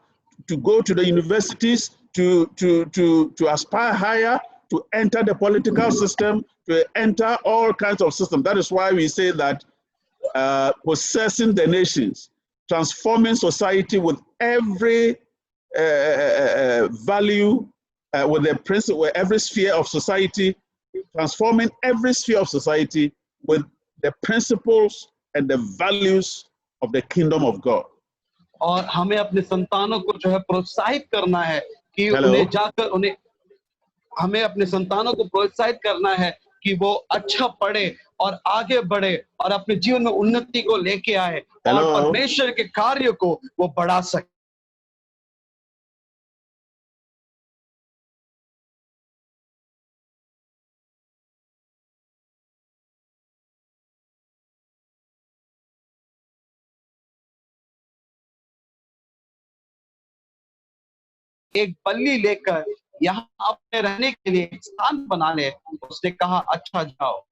to go to the universities, to aspire higher, to enter the political system, to enter all kinds of systems. That is why we say that possessing the nations, transforming society with every value, with the principle, with every sphere of society, transforming every sphere of society with the principles and the values of the kingdom of God. और हमें अपने संतानों को जो है प्रोत्साहित करना है कि Hello? उन्हें जाकर उन्हें हमें अपने संतानों को प्रोत्साहित करना है कि वो अच्छा पढ़े और आगे बढ़े और अपने जीवन में उन्नति को लेके आए और Hello? परमेश्वर के कार्य को वो बढ़ा सके। एक बल्ली लेकर यहाँ अपने रहने के लिए एक स्थान बना ले, उसने कहा अच्छा जाओ।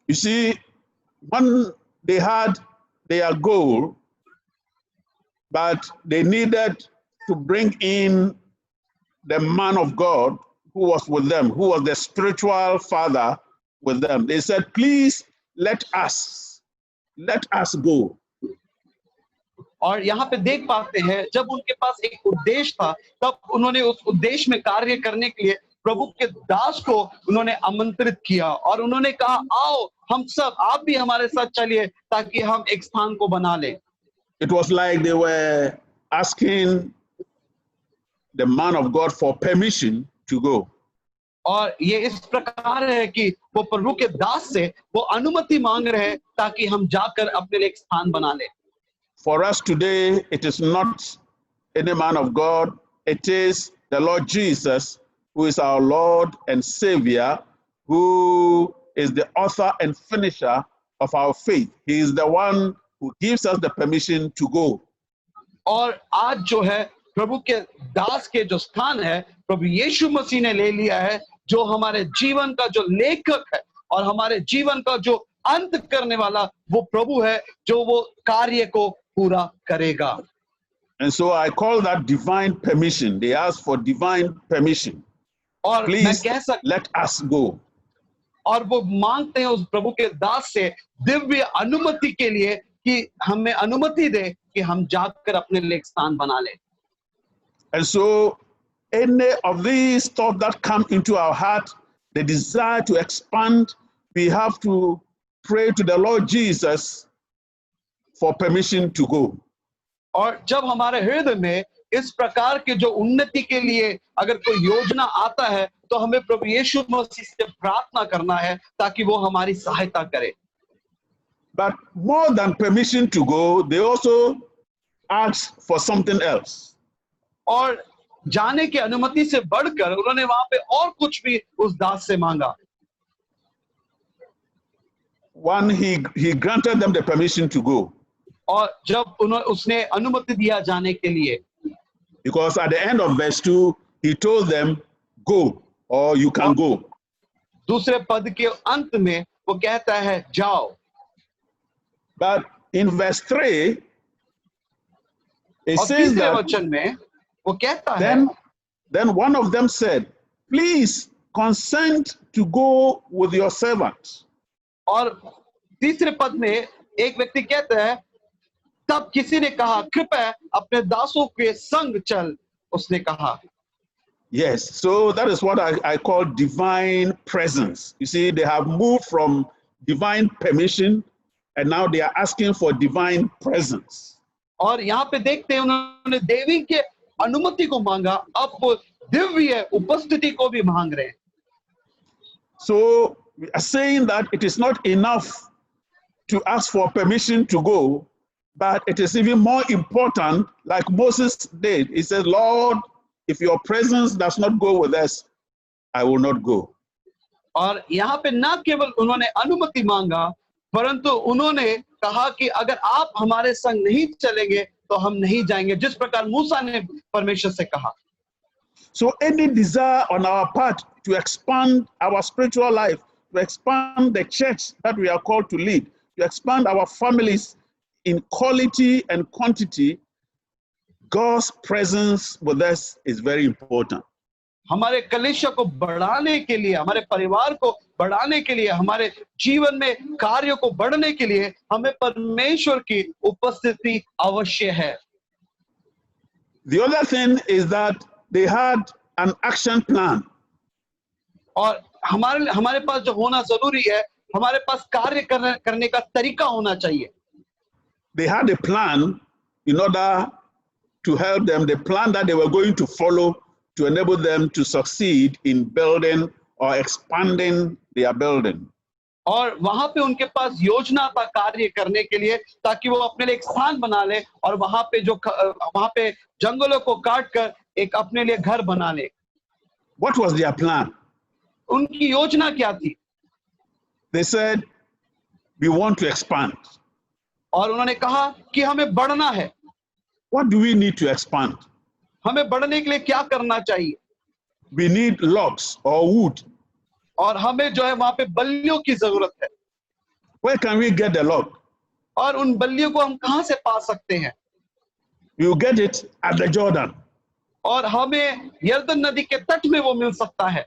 You see, when they had their goal, but they needed to bring in the man of God who was with them, who was the spiritual father with them. They said, please let us go. और यहाँ पे देख पाते हैं जब उनके पास एक उद्देश्य था, तब उन्होंने उस उद्देश्य में कार्य करने के लिए प्रभु के दास को उन्होंने आमंत्रित किया और उन्होंने कहा आओ हम सब, आप भी हमारे साथ चलिए ताकि हम एक स्थान को बना लें। It was like they were asking the man of God for permission to go. और ये इस प्रकार है कि वो प्रभु के दास से वो अनुमति मांग रहे हैं ताकि हम जाकर अपने लिए एक स्थान बना लें। For us today, it is not any man of God, it is the Lord Jesus, who is our Lord and Savior, who is the author and finisher of our faith. He is the one who gives us the permission to go. और आज जो है प्रभु के दास के जो स्थान है प्रभु यीशु मसीह ने ले लिया है, जो हमारे जीवन का जो लेखक है और हमारे जीवन का जो अंत करने वाला वो प्रभु है, जो वो कार्य को पूरा करेगा। And so I call that divine permission. They ask for divine permission. और मैं Please कह सकता let us go. और वो मांगते हैं उस प्रभु के दास से दिव्य अनुमति के लिए कि हमें अनुमति दे कि हम जाकर अपने लिए एक स्थान बना लें। And so any of these thoughts that come into our heart, the desire to expand, we have to pray to the Lord Jesus for permission to go. और जब हमारे हृदय में इस प्रकार के जो उन्नति के लिए अगर कोई योजना आता है तो हमें प्रभु यीशु मसीह से प्रार्थना करना है ताकि वो हमारी सहायता करे। But more than permission to go, they also ask for something else. और जाने की अनुमति से बढ़कर उन्होंने वहां पे और कुछ भी उस दास से मांगा। One, he granted them the permission to go. और जब उसने अनुमति दिया जाने के लिए, because at the end of verse 2 he told them go or you can go. दूसरे पद के अंत में वो कहता है जाओ। But in verse 3 it और says तीसरे that वचन में वो कहता है, then one of them said, please consent to go with your servant. और तीसरे पद में एक व्यक्ति कहता है, तब किसी ने कहा कृपया अपने दासों के संग चल, उसने कहा। Yes, so that is what I call divine presence. You see, they have moved from divine permission and now they are asking for divine presence. और यहाँ पे देखते हैं उन्होंने देवी के अनुमति को मांगा, अब वो दिव्य उपस्थिति को भी मांग रहे हैं। So we are saying that it is not enough to ask for permission to go, but it is even more important, like Moses did. He said, Lord, if your presence does not go with us, I will not go. और यहाँ पे ना केवल उन्होंने अनुमति मांगा, परंतु उन्होंने कहा कि अगर आप हमारे संग नहीं चलेंगे तो हम नहीं जाएंगे, जिस प्रकार मूसा ने परमेश्वर से कहा। So any desire on our part to expand our spiritual life, to expand the church that we are called to lead, to expand our families in quality and quantity, God's presence with us is very important. हमारे कलीसिया को बढ़ाने के लिए, हमारे परिवार को बढ़ाने के लिए, हमारे जीवन में कार्यों को बढ़ने के लिए हमें परमेश्वर की उपस्थिति अवश्य है. The other thing is that they had an action plan. और हमारे पास जो होना जरूरी है, हमारे पास कार्य करने का तरीका होना चाहिए. They had a plan in order to help them, the plan that they were going to follow to enable them to succeed in building or expanding their building. और वहां पे उनके पास योजना था कार्य करने के लिए, ताकि वो अपने लिए एक स्थान बना ले और वहां पे जंगलों को काट कर एक अपने लिए घर बना ले. What was their plan? उनकी योजना क्या थी? They said, we want to expand. और उन्होंने कहा कि हमें बढ़ना है. What do we need to expand? हमें बढ़ने के लिए क्या करना चाहिए? We need logs or wood. और हमें जो है वहां पे बल्लियों की जरूरत है. Where can we get the log? और उन बल्लियों को हम कहां से पा सकते हैं? You get it at the Jordan. और हमें यरदन नदी के तट में वो मिल सकता है.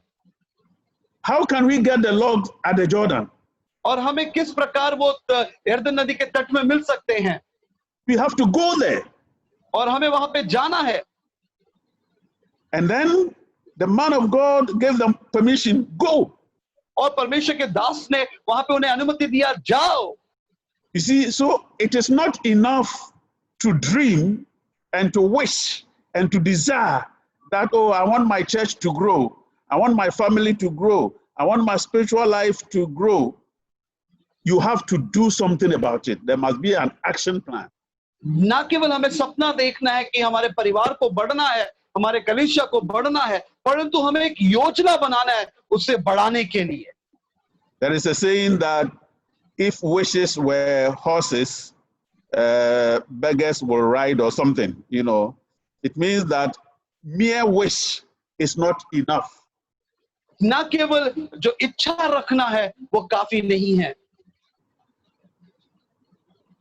How can we get the logs at the Jordan? और हमें किस प्रकार वो यरदन नदी के तट में मिल सकते हैं? We have to go there. और हमें वहां पे जाना है. And then the man of God gave them permission, go. और परमेश्वर के दास ने वहां पे उन्हें अनुमति दिया, जाओ. You see, so it is not enough to dream and to wish and to desire that, oh, I want my church to grow. I want my family to grow. I want my spiritual life to grow. You have to do something about it. There must be an action plan. ना केवल हमें सपना देखना है कि हमारे परिवार को बढ़ना है, हमारे कलीसिया को बढ़ना है, परंतु हमें एक योजना बनाना है उससे बढ़ाने के लिए. There is a saying that if wishes were horses, beggars will ride or something, you know. It means that mere wish is not enough. ना केवल जो इच्छा रखना है वो काफी नहीं है.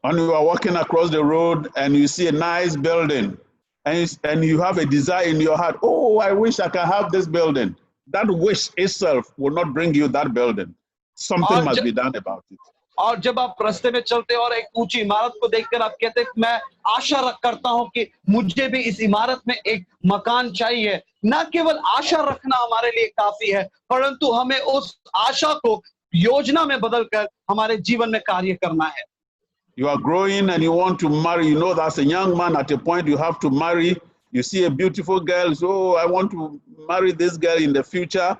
When you are walking across the road and you see a nice building and you have a desire in your heart, oh, I wish I could have this building. That wish itself will not bring you that building. Something must be done about it. और जब आप रास्ते में चलते और एक ऊंची इमारत को देखकर आप कहते हैं मैं आशा करता हूं कि मुझे भी इस इमारत में एक मकान चाहिए. ना केवल आशा रखना हमारे लिए काफी है, परंतु हमें उस आशा को योजना में बदलकर हमारे जीवन में कार्य करना है. You are growing and you want to marry. You know, that's a young man at a point you have to marry. You see a beautiful girl. So I want to marry this girl in the future.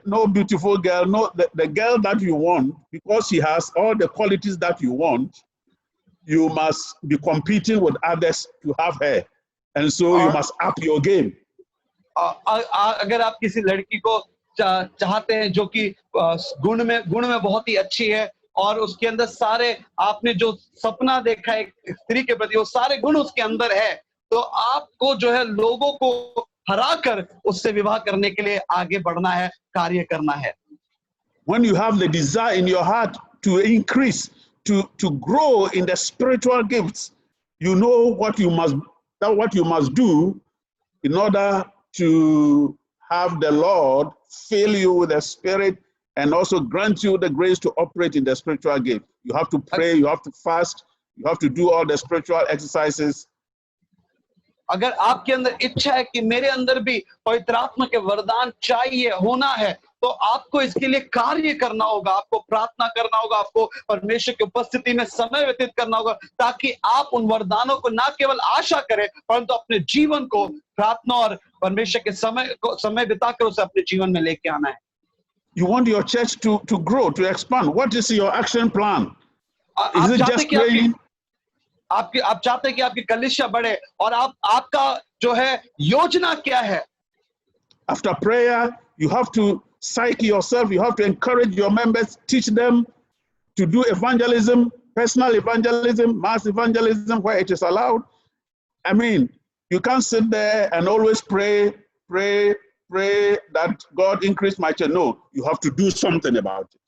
No beautiful girl, no, the girl that you want, because she has all the qualities that you want, you must be competing with others to have her. And so you must up your game. अगर आप किसी लड़की को चाहते हैं जो कि गुण में बहुत ही अच्छी है और उसके अंदर सारे आपने जो सपना देखा है एक स्त्री के प्रति वो सारे गुण उसके अंदर है, तो आपको जो है लोगों को हराकर उससे विवाह करने के लिए आगे बढ़ना है, कार्य करना है. When you have the desire in your heart to increase, to grow in the spiritual gifts, you know what you must do in order to have the Lord fill you with the Spirit and also grant you the grace to operate in the spiritual gift. You have to pray, you have to fast, you have to do all the spiritual exercises. अगर आपके अंदर इच्छा है कि मेरे अंदर भी पवित्र आत्मा के वरदान चाहिए होना है, तो आपको इसके लिए कार्य करना होगा, आपको प्रार्थना करना होगा, आपको परमेश्वर की उपस्थिति में समय व्यतीत करना होगा, ताकि आप उन वरदानों को ना केवल आशा करें परंतु अपने जीवन को प्रार्थना और परमेश्वर के समय बिताकर उसे अपने जीवन में लेके आना है. You want your church to grow, to expand. What is your action plan? Is it just praying? आप चाहते हैं कि आपकी कलीसिया बढ़े और आपका जो है योजना क्या है? After prayer, you have to psych yourself, you have to encourage your members, teach them to do evangelism, personal evangelism, mass evangelism where it is allowed. I mean, You can't sit there and always pray that God increase my church. No, you have to do something about it.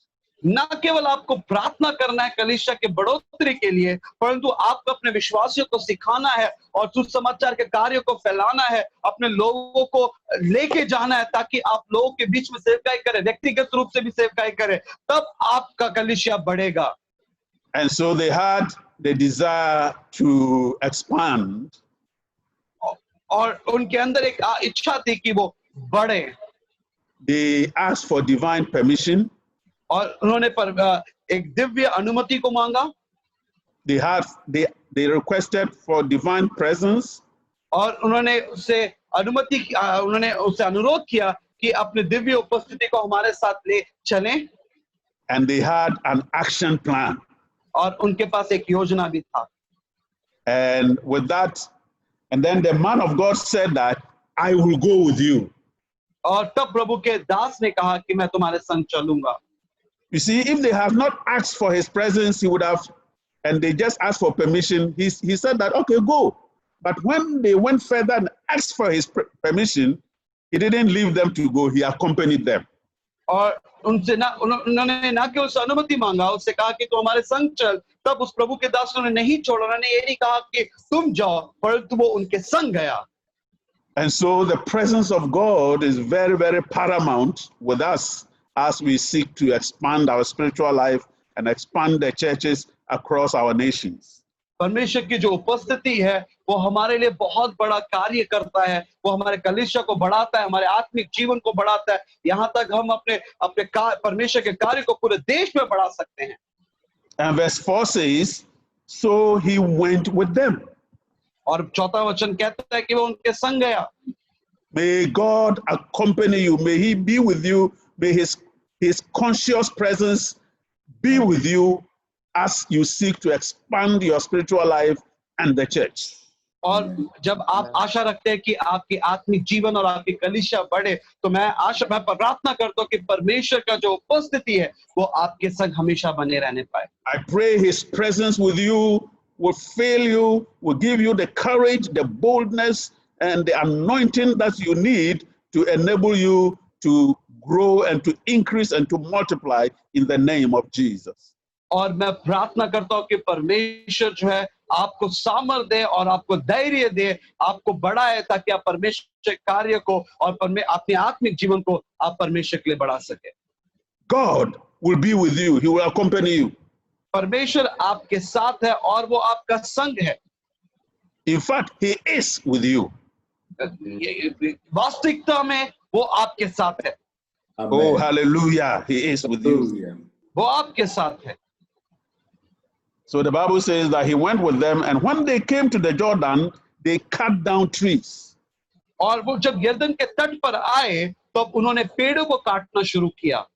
न केवल आपको प्रार्थना करना है कलीसिया के बढ़ोतरी के लिए, परंतु आपको अपने विश्वासियों को सिखाना है और सुसमाचार के कार्यों को फैलाना है, अपने लोगों को लेके जाना है, ताकि आप लोगों के बीच में सेवकाई करें, व्यक्तिगत रूप से भी सेवकाई करें, तब आपका कलीसिया बढ़ेगा. And so they had the desire to expand. और उनके अंदर एक इच्छा थी कि वो बढ़े. They asked for divine permission. और उन्होंने एक दिव्य अनुमति को मांगा. They requested for divine presence. और उन्होंने उससे अनुरोध किया कि अपने दिव्य उपस्थिति को हमारे साथ ले चलें. And they had an action plan. और उनके पास एक योजना भी था. And with that, and then the man of God said that I will go with you. और तब प्रभु के दास ने कहा कि मैं तुम्हारे संग चलूंगा. You see, if they have not asked for his presence, he would have, and they just asked for permission. He said that, okay, go. But when they went further and asked for his permission, he didn't leave them to go. He accompanied them. और उनसे उन्होंने ना कि उस अनुमति मांगा, उससे कहा कि तू हमारे संग चल. तब उस प्रभु के दास ने नहीं छोड़ा, उन्होंने ये नहीं कहा कि तुम जाओ, परंतु वो उनके संग गया. And so the presence of God is very, very paramount with us as we seek to expand our spiritual life and expand the churches across our nations. परमेश्वर की जो उपस्थिति है वो हमारे लिए बहुत बड़ा कार्य करता है. वो हमारे कलीसिया को बढ़ाता है, हमारे आत्मिक जीवन को बढ़ाता है, यहाँ तक हम अपने परमेश्वर के कार्य को पूरे देश में बढ़ा सकते हैं. And verse 4 says, so he went with them. और चौथा वचन कहता है कि वो उनके संग गया. May God accompany you. May he be with you. May his conscious presence be with you as you seek to expand your spiritual life and the church. और जब आप आशा रखते हैं कि आपकी आत्मिक जीवन और आपकी कलीसिया बढ़े, तो मैं प्रार्थना करता हूं कि परमेश्वर का जो उपस्थिति है वो आपके संग हमेशा बने रहने पाए. I pray his presence with you will fill you, will give you the courage, the boldness, and the anointing that you need to enable you to grow and to increase and to multiply in the name of Jesus. और मैं प्रार्थना करता हूं कि परमेश्वर जो है आपको सामर्थ दे और आपको धैर्य दे, आपको बढ़ाए, ताकि आप परमेश्वर के कार्य को और अपने आत्मिक जीवन को आप परमेश्वर के लिए बढ़ा सके. God will be with you. He will accompany you. परमेश्वर आपके साथ है और वो आपका संग है. In fact, he is with you. वास्तविकता में वो आपके साथ है. Oh, hallelujah. He is with you. वो आपके साथ है. So the Bible says that he went with them, and when they came to the Jordan, they cut down trees. और वो जब यरदन के तट पर आए तो उन्होंने पेड़ों को काटना शुरू किया.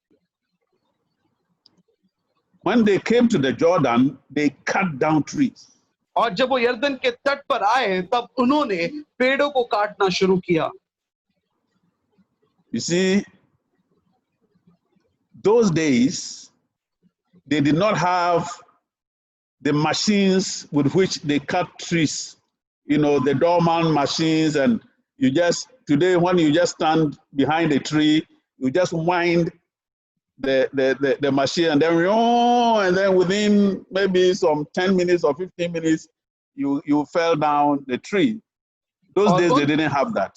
When they came to the Jordan, they cut down trees. और जब वो यरदन के तट पर आए तब उन्होंने पेड़ों को काटना शुरू किया. You see, those days, they did not have the machines with which they cut trees, you know, the doorman machines, and you just, today when you just stand behind a tree, you just wind the machine, and then within maybe some 10 minutes or 15 minutes, you fell down the tree. Those days they didn't have that.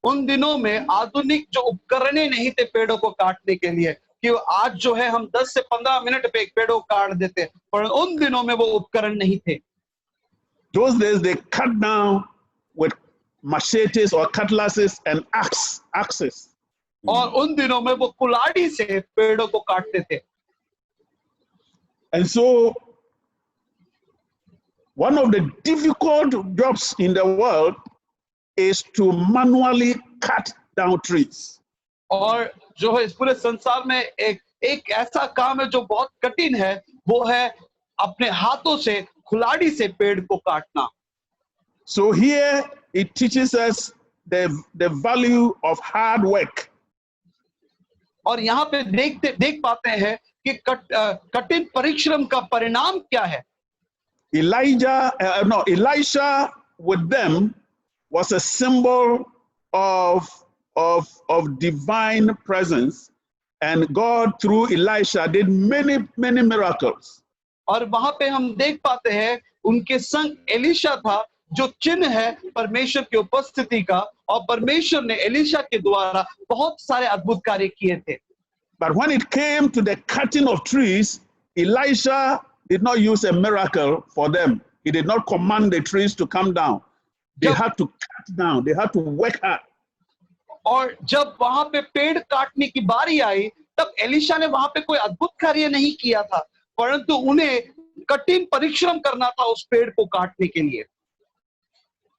उन दिनों में आधुनिक जो उपकरण नहीं थे पेड़ों को काटने के लिए, कि आज जो है हम 10 से 15 मिनट पे एक पेड़ को काट देते, पर उन दिनों में वो उपकरण नहीं थे. Those days they cut down with machetes or cutlasses and axes. और उन दिनों में वो कुल्हाड़ी से पेड़ों को काटते थे. And so one of the difficult jobs in the world is to manually cut down trees. और जो है इस पूरे संसार में एक ऐसा काम है जो बहुत कठिन है, वो है अपने हाथों से कुल्हाड़ी से पेड़ को काटना. So here it teaches us the value of hard work. और यहाँ पे देख पाते हैं कि कठिन परिश्रम का परिणाम क्या है. Elisha with them was a symbol of divine presence, and God through Elisha did many miracles. और वहां पे हम देख पाते हैं उनके संग एलिशा था जो चिन्ह है परमेश्वर की उपस्थिति का, और परमेश्वर ने एलिशा के द्वारा बहुत सारे अद्भुत कार्य किए थे. But when it came to the cutting of trees, Elisha did not use a miracle for them. He did not command the trees to come down. They had to cut down. They had to work hard. और जब वहां पे पेड़ काटने की बारी आई तब Elisha ने वहां पे कोई अद्भुत कार्य नहीं किया था, परंतु उन्हें कठिन परिश्रम करना था उस पेड़ को काटने के लिए.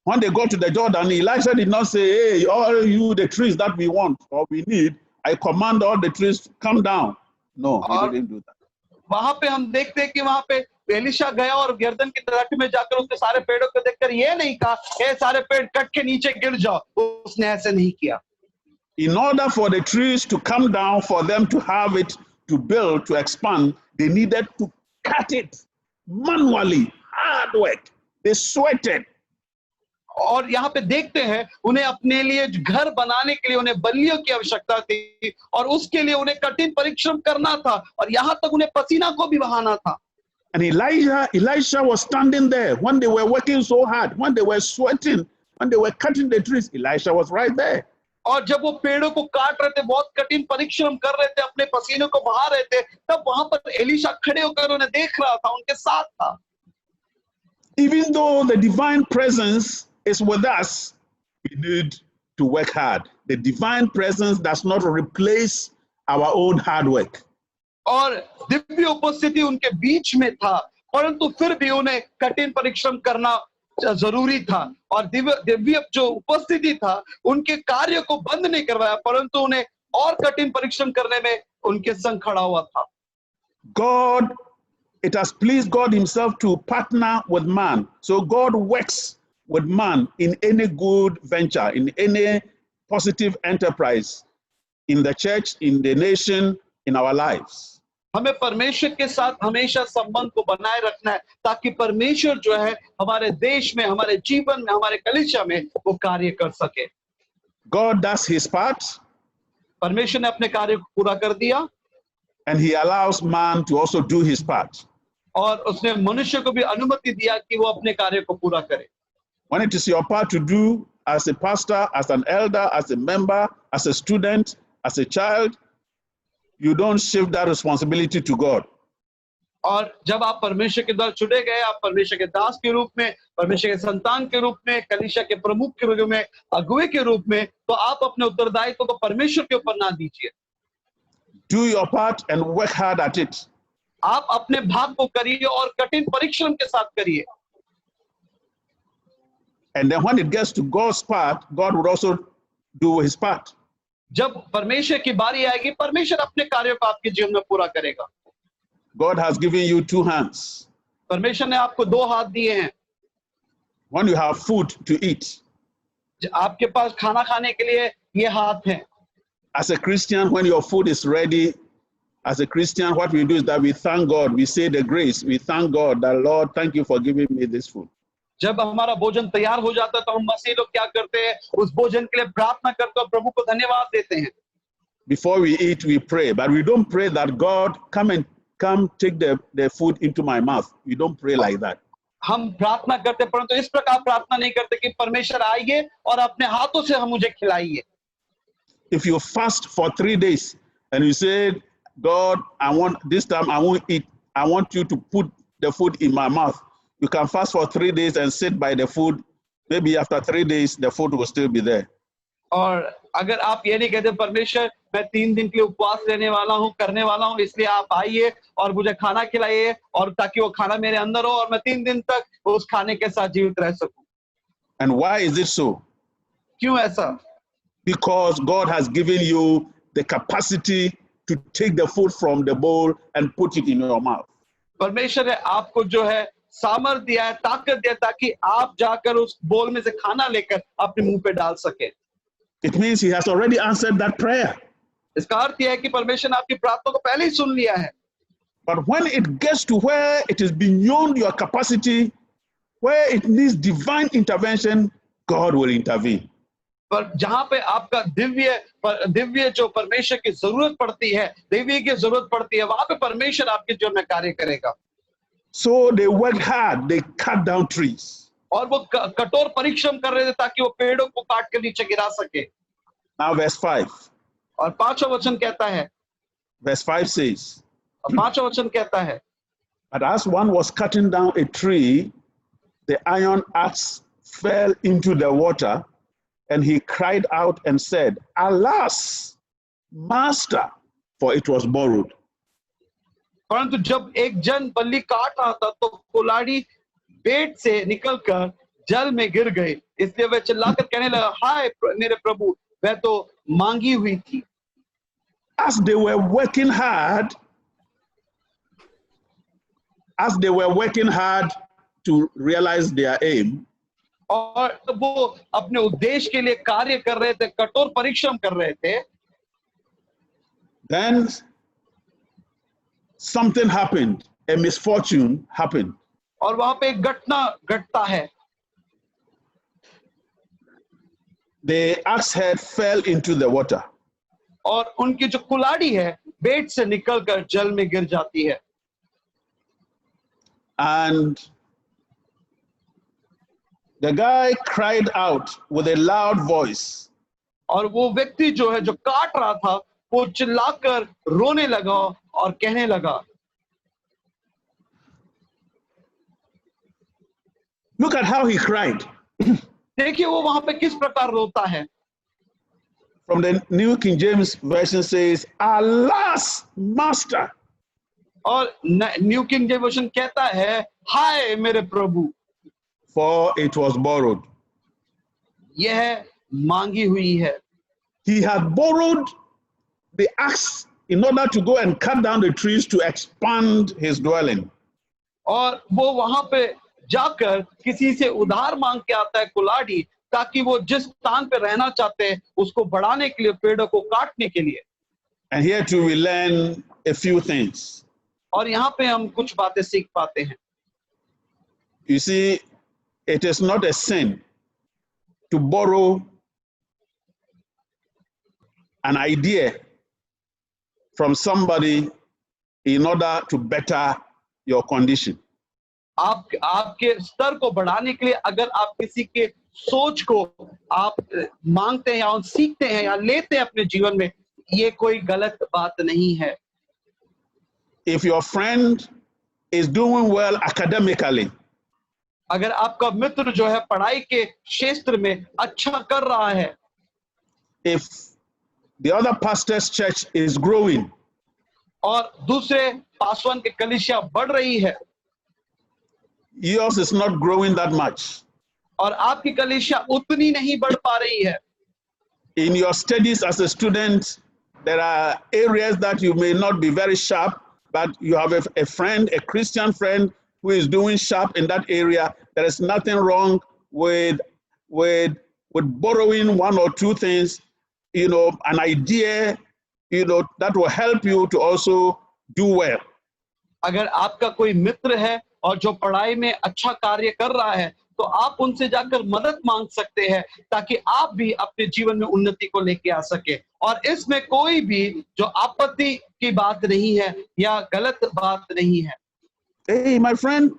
When they got to the Jordan, Elisha did not say, "Hey, all you the trees that we want or we need, I command all the trees to come down." No, he didn't do that. वहां पे हम देखते हैं कि वहां पे Elisha गया और यरदन की तट में जाकर उसने सारे पेड़ों को देखकर ये नहीं कहा, "ए सारे पेड़ कट के नीचे गिर जाओ." उसने ऐसे नहीं किया. In order for the trees to come down, for them to have it to build, to expand, they needed to cut it manually, hard work. They sweated. और यहाँ पे देखते हैं उन्हें अपने लिए घर बनाने के लिए उन्हें बल्लियों की आवश्यकता थी, और उसके लिए उन्हें कठिन परिश्रम करना था, और यहाँ तक उन्हें पसीना को भी बहाना था. And Elisha was standing there when they were working so hard, when they were sweating, when they were cutting the trees. Elisha was right there. और जब वो पेड़ों को काट रहे थे, बहुत कठिन परिश्रम कर रहे थे, अपने पसीनों को बहा रहे थे, तब वहां पर एलिशा खड़े होकर उन्हें देख रहा था, उनके साथ था. Even though the divine presence is with us, we need to work hard. The divine presence does not replace our own hard work. और दिव्य उपस्थिति उनके बीच में था, परंतु फिर भी उन्हें कठिन परिश्रम करना जरूरी था. और दिव्य जो उपस्थिति था उनके कार्य को बंद नहीं करवाया, परंतु उन्हें और कठिन परिश्रम करने में उनके संग खड़ा हुआ था. It has pleased God himself to partner with man. So God works with man in any good venture, in any positive enterprise, in the church, in the nation, in our lives. हमें परमेश्वर के साथ हमेशा संबंध को बनाए रखना है, ताकि परमेश्वर जो है हमारे देश में, हमारे जीवन में, हमारे कलीसिया में वो कार्य कर सके. God does his part. परमेश्वर ने अपने कार्य को पूरा कर दिया. And he allows man to also do his part. और उसने मनुष्य को भी अनुमति दिया कि वो अपने कार्य को पूरा करे. When it is your part to do as a pastor, as an elder, as a member, as a student, as a child, you don't shift that responsibility to God. और जब आप परमेश्वर के द्वारा चुने गए, आप परमेश्वर के दास के रूप में, परमेश्वर के संतान के रूप में, कलीसिया के प्रमुख के रूप में, अगुवे के रूप में, तो आप अपने उत्तरदायित्व को परमेश्वर के ऊपर ना दीजिए. Do your part and work hard at it. आप अपने भाग को करिए और कठिन परिश्रम के साथ करिए. And then when it gets to God's part, God would also do his part. जब परमेश्वर की बारी आएगी, परमेश्वर अपने कार्यों को आपके जीवन में पूरा करेगा. God has given you 2 hands. परमेश्वर ने आपको 2 हाथ दिए हैं. When you have food to eat. आपके पास खाना खाने के लिए ये हाथ हैं. As a Christian, when your food is ready, as a Christian, what we do is that we thank God. We say the grace. We thank God that, Lord, thank you for giving me this food. जब हमारा भोजन तैयार हो जाता है तो हम मसीह लोग क्या करते हैं, उस भोजन के लिए प्रार्थना करते हैं, प्रभु को धन्यवाद देते हैं. Before we eat, we pray, but we don't pray that God come take the food into my mouth. We don't pray like that. हम प्रार्थना करते, परंतु इस प्रकार प्रार्थना नहीं करते कि परमेश्वर आइए और अपने हाथों से हम मुझे खिलाइए. If you fast for 3 days and you say, God, this time I won't eat. I want you to put the food in my mouth. You can fast for 3 days and sit by the food. Maybe after 3 days, the food will still be there. और अगर आप ये नहीं कहते परमेश्वर मैं 3 दिन के लिए उपवास रहने वाला हूँ, करने वाला हूँ, इसलिए आप आइए और मुझे खाना खिलाइए, और ताकि वो खाना मेरे अंदर हो और मैं 3 दिन तक उस खाने के साथ जीवित रह सकूं. And why is it so? क्यों ऐसा? Because God has given you the capacity to take the food from the bowl and put it in your mouth. परमेश्वर ने आपको जो है सामर्थ्य दिया है, ताकत दिया, ताकि आप जाकर उस बोल में से खाना लेकर अपने मुंह पे डाल सके. It means he has already answered that prayer. इसका अर्थ यह है कि परमेश्वर ने आपकी प्रार्थना को पहले ही सुन लिया है. But when it gets to where it is beyond your capacity, where it needs divine intervention, God will intervene. पर जहां पे आपका दिव्य जो परमेश्वर की जरूरत पड़ती है, देवी की जरूरत पड़ती है, वहां पे परमेश्वर आपके जीवन में कार्य करेगा। So they worked hard, they cut down trees. और वो कठोर परिश्रम कर रहे थे ताकि वो पेड़ों को काट के नीचे गिरा सके। Now verse 5. और 5वां वचन कहता है, Verse 5 says, और 5वां वचन कहता है, but as one was cutting down a tree, the iron axe fell into the water, and he cried out and said, Alas, master, for it was borrowed. परंतु जब एक जन बल्ली काट रहा था तो कुल्हाड़ी पेट से निकलकर जल में गिर गई, इसलिए वह चिल्लाकर कहने लगा, हाय मेरे प्रभु, वह तो मांगी हुई थी। As they were working hard to realize their aim, और वो अपने उद्देश्य के लिए कार्य कर रहे थे, कठोर परिश्रम कर रहे थे, then something happened, a misfortune happened. और वहां पे एक घटना घटता है। The axe head fell into the water. और उनकी जो कुल्हाड़ी है पेट से निकलकर जल में गिर जाती है। And the guy cried out with a loud voice. और वो व्यक्ति जो है जो काट रहा था वो चिल्लाकर रोने लगा और कहने लगा। Look at how he cried. देखिए वो वहां पे किस प्रकार रोता है। From the New King James Version says, Alas, master. और न्यू किंग जेम्स वर्जन कहता है, हाय मेरे प्रभु, For it was borrowed. यह मांगी हुई है। He had borrowed the axe in order to go and cut down the trees to expand his dwelling. और वो वहां पे जाकर किसी से उधार मांग के आता है कुल्हाड़ी, ताकि वो जिस स्थान पे रहना चाहते हैं उसको बढ़ाने के लिए, पेड़ों को काटने के लिए। And here too we learn a few things. और यहाँ पे हम कुछ बातें सीख पाते हैं। You see, it is not a sin to borrow an idea from somebody in order to better your condition. आपके स्तर को बढ़ाने के लिए अगर आप किसी के सोच को आप मांगते हैं या सीखते हैं या लेते हैं अपने जीवन में, ये कोई गलत बात नहीं है। If your friend is doing well academically, अगर आपका मित्र जो है पढ़ाई के क्षेत्र में अच्छा कर रहा है, if the other pastor's church is growing, और दूसरे पासवान के कलीसिया बढ़ रही है, yours is not growing that much. और आपकी कलीसिया उतनी नहीं बढ़ पा रही है। In your studies as a student, there are areas that you may not be very sharp, but you have a friend, a Christian friend, who is doing sharp in that area. There is nothing wrong with borrowing one or two things, an idea, that will help you to also do well. अगर आपका कोई मित्र है और जो पढ़ाई में अच्छा कार्य कर रहा है, तो आप उनसे जाकर मदद मांग सकते हैं ताकि आप भी अपने जीवन में उन्नति को लेके आ सके। और इसमें कोई भी जो आपत्ति की बात नहीं है या गलत बात नहीं है। Hey, my friend,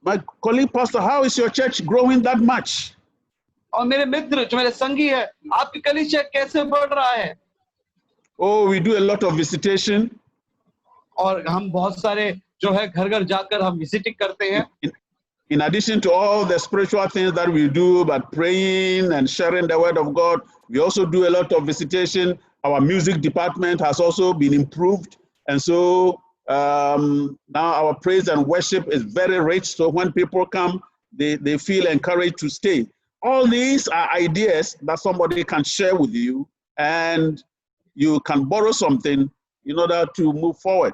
my colleague pastor, how is your church growing that much? और मेरे मित्र जो मेरे संगी है, आपकी कलीसिया कैसे बढ़ रहा है? Oh, we do a lot of visitation. और हम बहुत सारे जो है घर घर जाकर हम विजिटिंग करते हैं। In addition to all the spiritual things that we do, but praying and sharing the word of God, we also do a lot of visitation. Our music department has also been improved. And so now our praise and worship is very rich. So when people come, they feel encouraged to stay. All these are ideas that somebody can share with you, and you can borrow something in order to move forward.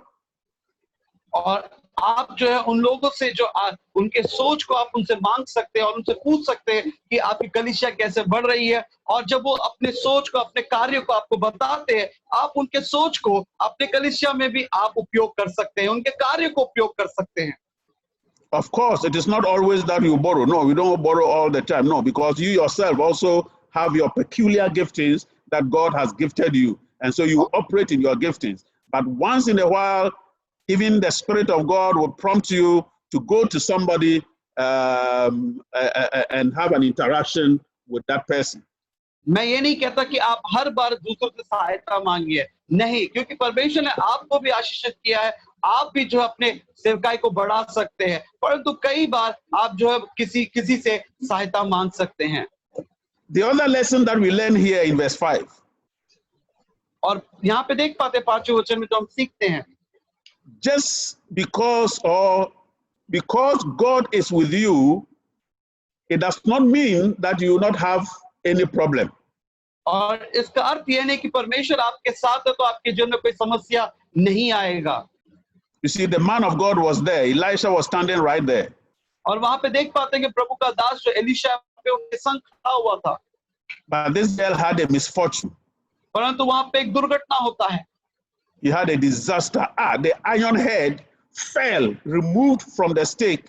और आप जो है उन लोगों से जो उनके सोच को आप उनसे मांग सकते हैं और उनसे पूछ सकते हैं कि आपकी कलीसिया कैसे बढ़ रही है। और जब वो अपने सोच को, अपने कार्य को आपको बताते हैं, आप उनके सोच को अपने कलीसिया में भी आप उपयोग कर सकते हैं, उनके कार्य को उपयोग कर सकते हैं। Of course, it is not always that you borrow. No, we don't borrow all the time. No, because you yourself also have your peculiar giftings that God has gifted you. And so you operate in your giftings. But once in a while, even the Spirit of God will prompt you to go to somebody and have an interaction with that person. मैं ये नहीं कहता कि आप हर बार दूसरों से सहायता मांगिए, नहीं, क्योंकि परमेश्वर ने आपको भी आशीषित किया है, आप भी जो अपने सेवकाई को बढ़ा सकते हैं, परंतु कई बार आप जो है किसी से सहायता मांग सकते हैं. The other lesson that we learn here in verse 5. और यहाँ पे देख पाते 5वें वचन में जो हम सीखते हैं, just because God is with you, it does not mean that you will not have any problem. और इसका अर्थ यह नहीं कि परमेश्वर आपके साथ है तो आपके जीवन में कोई समस्या नहीं आएगा. You see, the man of God was there. Elisha was standing right there. और वहां पे देख पाते हैं कि प्रभु का दास जो एलीशा पे उनके संग खड़ा हुआ था. But this girl had a misfortune. परंतु वहां पे एक दुर्घटना होता है. He had a disaster. The iron head fell, removed from the stake,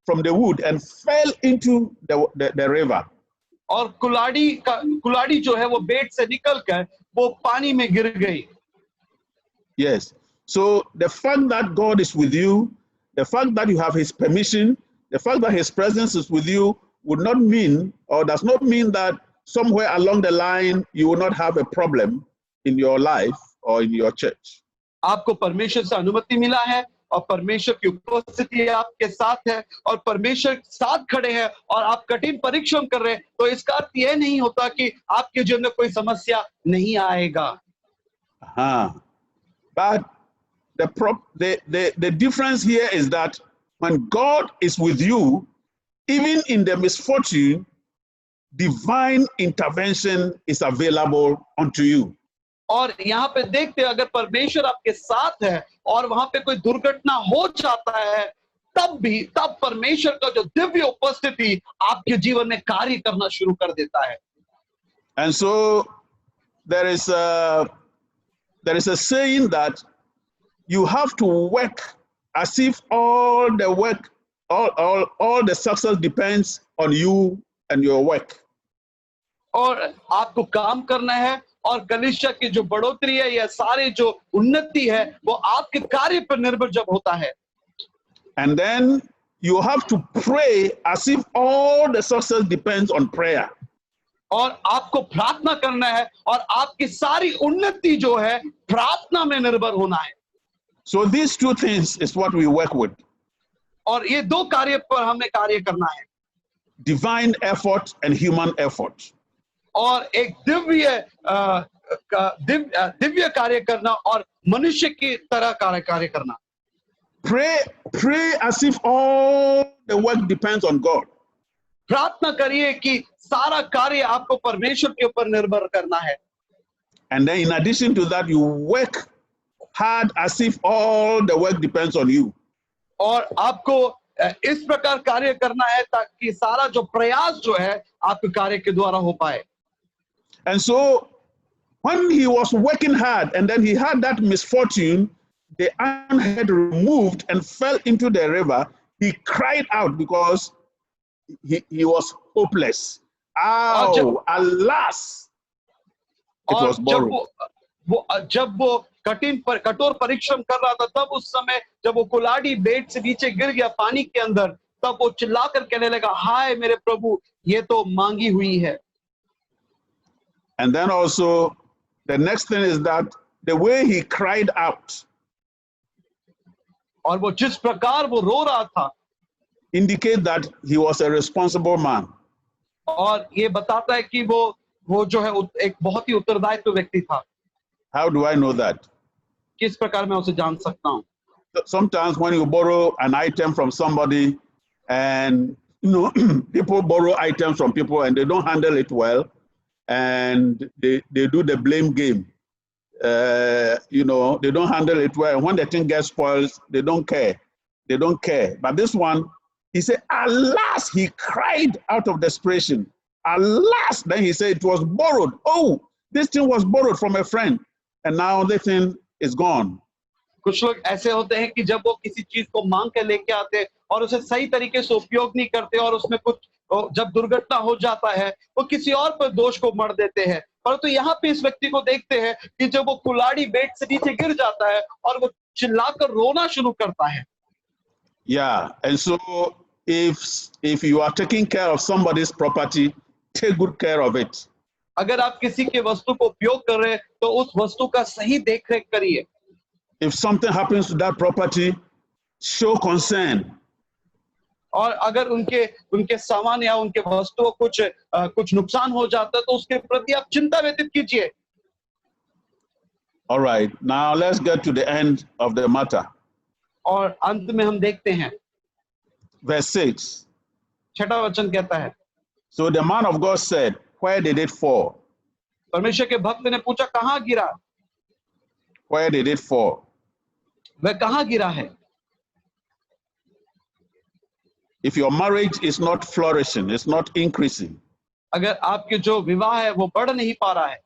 from the wood, and fell into the river. और कुलाड़ी जो है वो बेट से निकलकर वो पानी में गिर गई. Yes. So the fact that God is with you, the fact that you have His permission, the fact that His presence is with you would not mean, or does not mean, that somewhere along the line you will not have a problem in your life or in your church. आपको परमेश्वर से अनुमति मिला है और परमेश्वर की उपस्थिति आपके साथ है और परमेश्वर साथ खड़े हैं और आप कठिन परिश्रम कर रहे हैं, तो इसका अर्थ यह नहीं होता कि आपके जीवन में कोई समस्या नहीं आएगा. But the difference here is that when God is with you, even in the misfortune, divine intervention is available unto you. और यहाँ पे देखते हैं, अगर परमेश्वर आपके साथ है और वहां पे कोई दुर्घटना हो जाता है, तब परमेश्वर का जो दिव्य उपस्थिति आपके जीवन में कार्य करना शुरू कर देता है. And so there is a saying that you have to work as if all the success depends on you and your work. और आपको काम करना है और कलीसिया की जो बढ़ोतरी है या सारे जो उन्नति है वो आपके कार्य पर निर्भर जब होता है. And then you have to pray as if all the success depends on prayer. और आपको प्रार्थना करना है और आपकी सारी उन्नति जो है प्रार्थना में निर्भर होना है. So these two things is what we work with. और ये दो कार्य पर हमें कार्य करना है. Divine effort and human effort. और एक दिव्य कार्य करना और मनुष्य की तरह कार्य करना. Pray as if all the work depends on God. प्रार्थना करिए कि सारा कार्य आपको परमेश्वर के ऊपर निर्भर करना है. And then in addition to that, you work hard as if all the work depends on you. और आपको इस प्रकार कार्य करना है ताकि सारा जो प्रयास जो है आपके कार्य के द्वारा हो पाए. And so when he was working hard and then he had that misfortune, the iron head removed and fell into the river, he cried out because he was hopeless. Oh, alas, it was borrowed. जब वो कठोर परिश्रम कर रहा था, तब उस समय जब वो कुलाड़ी बेट से नीचे गिर गया पानी के अंदर, तब वो चिल्लाकर कहने लगा, हाय मेरे प्रभु, ये तो मांगी हुई है. And then also the next thing is that the way he cried out, और वो जिस प्रकार वो रो रहा था, indicate that he was a responsible man. और ये बताता है कि वो जो है एक बहुत ही उत्तरदायित्व व्यक्ति था. How do I know that? किस प्रकार मैं उसे जान सकता हूँ? Sometimes when you borrow an item from somebody, and people borrow items from people and they don't handle it well, and they do the blame game. They don't handle it well. And when the thing gets spoiled, they don't care. They don't care. But this one, he said, alas, he cried out of desperation. Alas, then he said it was borrowed. Oh, this thing was borrowed from a friend. And now the thing is gone. कुछ लोग ऐसे होते हैं कि जब वो किसी चीज को मांग के लेके आते और उसे सही तरीके से उपयोग नहीं करते और उसमें कुछ जब दुर्घटना हो जाता है वो किसी और पर दोष को मढ़ देते हैं। परंतु यहाँ पे इस व्यक्ति को देखते हैं कि जब वो कुल्हाड़ी बेड से नीचे गिर जाता है और वो चिल्लाकर रोना शुरू करता है। Yeah, and so if you are taking care of somebody's property, take good care of it. अगर आप किसी के वस्तु को उपयोग कर रहे हैं तो उस वस्तु का सही देखरेख करिए। If something happens to that property, show concern. और अगर उनके सामान या उनके वस्तुओं कुछ नुकसान हो जाता है तो उसके प्रति आप चिंता व्यतीत कीजिए। All right, now let's get to the end of the matter. और अंत में हम देखते हैं Verse 6. 6वां वचन कहता है, So the man of God said, where did it fall? परमेश्वर के भक्त ने पूछा कहाँ गिरा? Where did it fall? वह कहाँ गिरा है? If your marriage is not flourishing, it's not increasing, अगर आपके जो विवाह है वो बढ़ नहीं पा रहा है,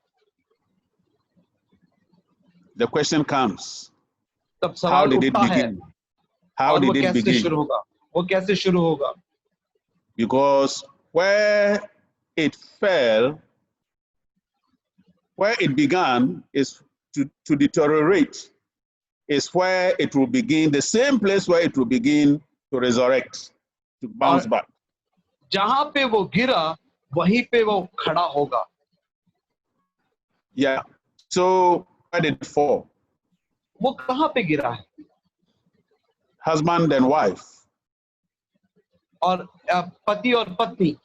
the question comes, तब how सवाल did it उठता है, begin? How और वो did it कैसे शुरू begin? होगा? वो कैसे शुरू होगा? Because where it fell, where it began is to deteriorate, is where it will begin, the same place where it will begin to resurrect, to bounce back. जहां पे वो गिरा वहीं पे वो खड़ा होगा। Yeah. So where did it fall? वो कहां पे गिरा है? Husband and wife, और पति और पत्नी,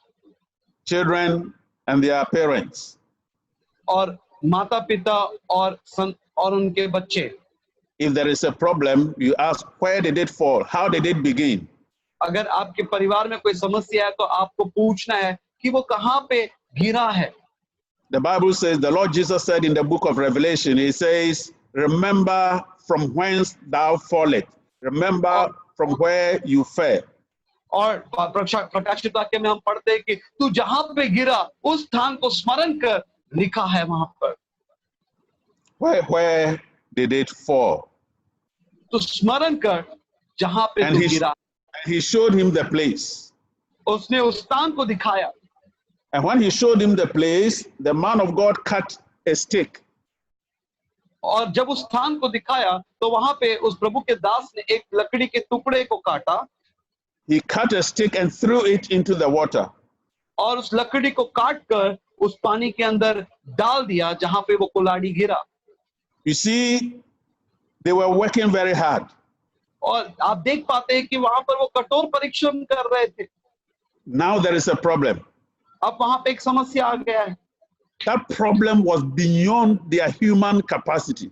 children and their parents, और माता पिता और उनके बच्चे। if there is a problem, you ask, where did it fall? How did it begin? अगर आपके परिवार में कोई समस्या है तो आपको पूछना है कि वो कहां पे गिरा है। The Bible says, the Lord Jesus said in the book of Revelation, he says, remember from whence thou fallest. Remember from where you fell. और प्रकाशित वाक्य में हम पढ़ते हैं कि तू जहां पे गिरा उस स्थान को स्मरण कर, लिखा है वहां पर। Where did it fall? तो स्मरण कर जहां पे तू गिरा। And he showed him the place. उसने उस स्थान को दिखाया। And when he showed him the place, the man of God cut a stick. और जब उस स्थान को दिखाया तो वहां पे उस प्रभु के दास ने एक लकड़ी के टुकड़े को काटा। He cut a stick and threw it into the water. और उस लकड़ी को काट कर उस पानी के अंदर डाल दिया जहां पे वो कुल्हाड़ी गिरा। You see, they were working very hard. और आप देख पाते हैं कि वहां पर वो कठोर परिश्रम कर रहे थे। Now there is a problem. अब वहां पे एक समस्या आ गया है। That problem was beyond their human capacity.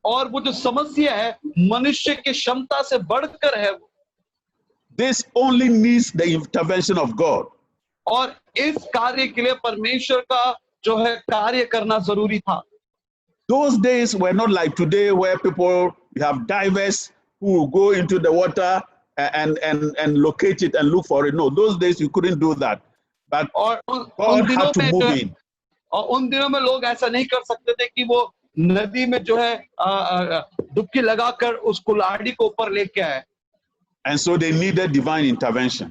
और वो जो समस्या है मनुष्य की क्षमता से बढ़कर है। This only needs the intervention of God. और इस कार्य के लिए परमेश्वर का जो है कार्य करना जरूरी था। Those days were not like today, where people, you have divers who will go into the water and locate it and look for it. No, those days you couldn't do that. But God had to move in. और उन दिनों में लोग ऐसा नहीं कर सकते थे कि वो नदी में जो है डुबकी लगाकर उस कुल्हाड़ी को ऊपर लेके आए। And so they needed divine intervention.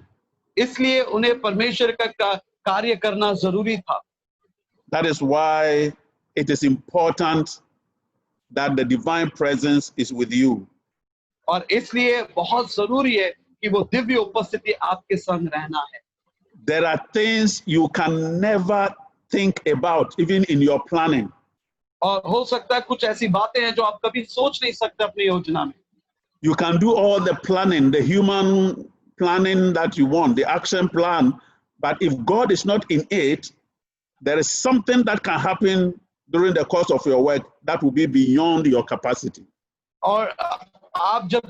इसलिए उन्हें परमेश्वर का कार्य करना जरूरी था। That is why it is important that the divine presence is with you. और इसलिए बहुत जरूरी है कि वो दिव्य उपस्थिति आपके संग रहना है। There are things you can never think about, even in your planning. और हो सकता है कुछ ऐसी बातें हैं जो आप कभी सोच नहीं सकते अपनी योजना में। You can do all the planning, the human planning that you want, the action plan, but if God is not in it, there is something that can happen during the course of your work that will be beyond your capacity. और आप जब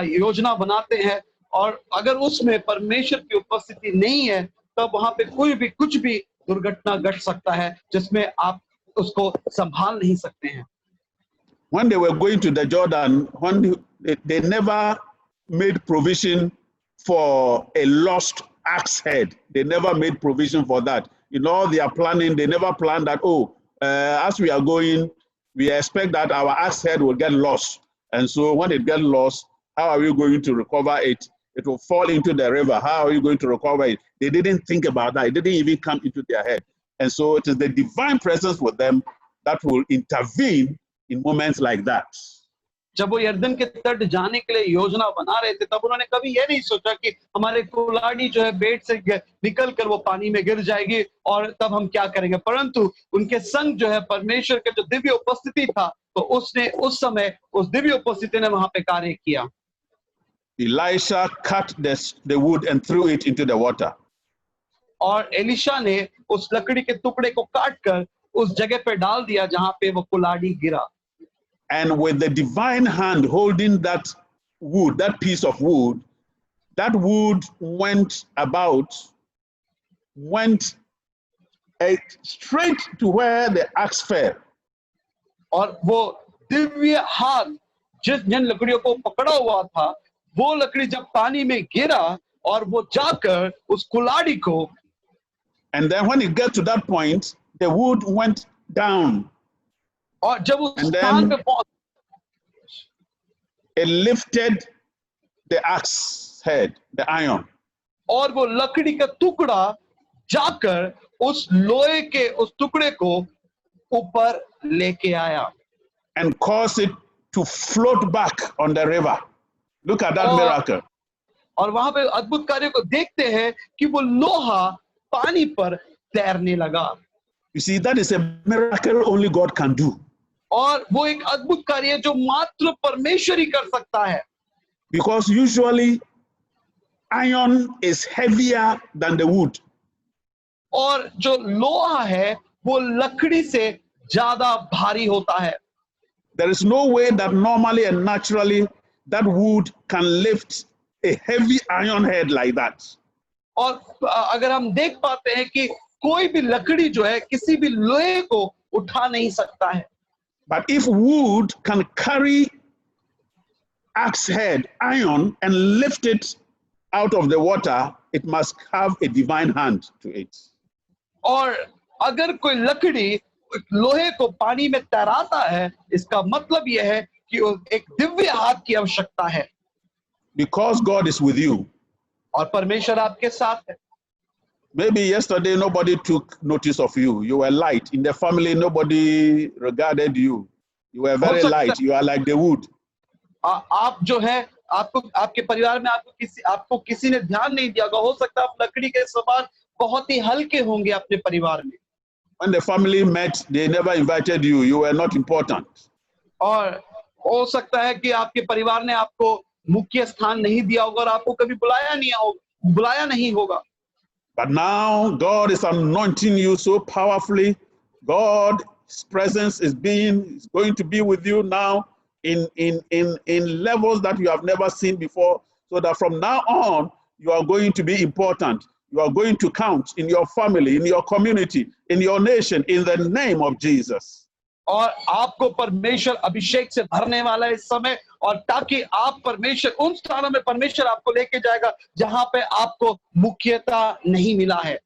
योजना बनाते हैं और अगर उसमें परमेश्वर की उपस्थिति नहीं है तब वहां पे कुछ भी दुर्घटना घट सकता है जिसमें आप उसको संभाल नहीं सकते हैं। When they were going to the Jordan, when they never made provision for a lost axe head. They never made provision for that. In all their planning, they never planned that, as we are going, we expect that our axe head will get lost. And so when it gets lost, how are we going to recover it? it will fall into the river. How are you going to recover it? They didn't think about that. It didn't even come into their head. And so it is the divine presence with them that will intervene in moments like that. जब वो यर्दन के तट जाने के लिए योजना बना रहे थे, तब उन्होंने कभी ये नहीं सोचा कि हमारे कुल्हाड़ी जो है बेट से निकल कर वो पानी में गिर जाएगी और तब हम क्या करेंगे। परंतु उनके संग जो है परमेश्वर के जो दिव्य उपस्थिति था, तो उसने उस समय उस दिव्य उपस्थिति ने वहां पे कार्य किया। Elisha cut the wood and threw it into the water. और एलिशा ने उस लकड़ी के टुकड़े को काट कर उस जगह पे डाल दिया जहां पे वो कुल्हाड़ी गिरा। And with the divine hand holding that wood, that piece of wood, that wood went straight to where the axe fell. और वो दिव्य हाथ जिन लकड़ियों को पकड़ा हुआ था, वो लकड़ी जब पानी में गिरा और वो जाकर उस कुल्हाड़ी को, and then when it got to that point, the wood went down. और जब उस स्थान पे पहुंच, it lifted the axe head, the iron. और वो लकड़ी का टुकड़ा जाकर उस लोहे के उस टुकड़े को ऊपर लेके आया, and caused it to float back on the river. Look at that miracle. और वहां पे अद्भुत कार्य को देखते हैं कि वो लोहा पानी पर तैरने लगा। You see, that is a miracle only God can do. और वो एक अद्भुत कार्य है जो मात्र परमेश्वर ही कर सकता है। Because usually iron is heavier than the wood. और जो लोहा है वो लकड़ी से ज्यादा भारी होता है। There is no way that normally and naturally that wood can lift a heavy iron head like that. और अगर हम देख पाते हैं कि कोई भी लकड़ी जो है किसी भी लोहे को उठा नहीं सकता है। But if wood can carry axe head iron and lift it out of the water, it must have a divine hand to it. और अगर कोई लकड़ी लोहे को पानी में तैराता है, इसका मतलब यह है कि एक दिव्य हाथ की आवश्यकता है। Because God is with you. और परमेश्वर आपके साथ है। Maybe yesterday nobody took notice of you. You were light. In the family, nobody regarded you. You were very light. You are like the wood. आप जो है आपके परिवार में आपको किसी ने ध्यान नहीं दिया होगा। हो सकता है आप लकड़ी के समान बहुत ही हल्के होंगे अपने परिवार में। When the family met, they never invited you. You were not important. और हो सकता है कि आपके परिवार ने आपको मुख्य स्थान नहीं दिया होगा और आपको कभी बुलाया नहीं होगा। But now God is anointing you so powerfully. God's presence is going to be with you now in levels that you have never seen before, so that from now on you are going to be important. You are going to count in your family, in your community, in your nation, in the name of Jesus. और आपको परमेश्वर अभिषेक से भरने वाला है इस समय, और ताकि आप परमेश्वर उन स्थानों में परमेश्वर आपको लेके जाएगा जहां पे आपको मुख्यता नहीं मिला है।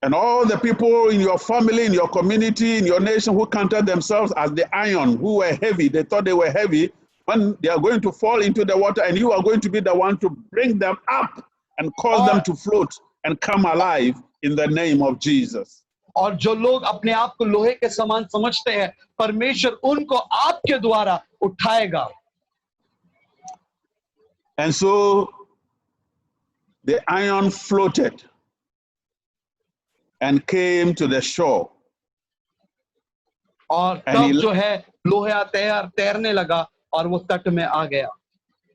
And all the people in your family, in your community, in your nation who counted themselves as the iron, who were heavy, they thought they were heavy, when they are going to fall into the water, and you are going to be the one to bring them up and cause them to float and come alive in the name of Jesus. और जो लोग अपने आप को लोहे के समान समझते हैं, परमेश्वर उनको आपके द्वारा उठाएगा। And so the iron floated and came to the shore. और तब जो है लोहा तैरने लगा और वो तट में आ गया।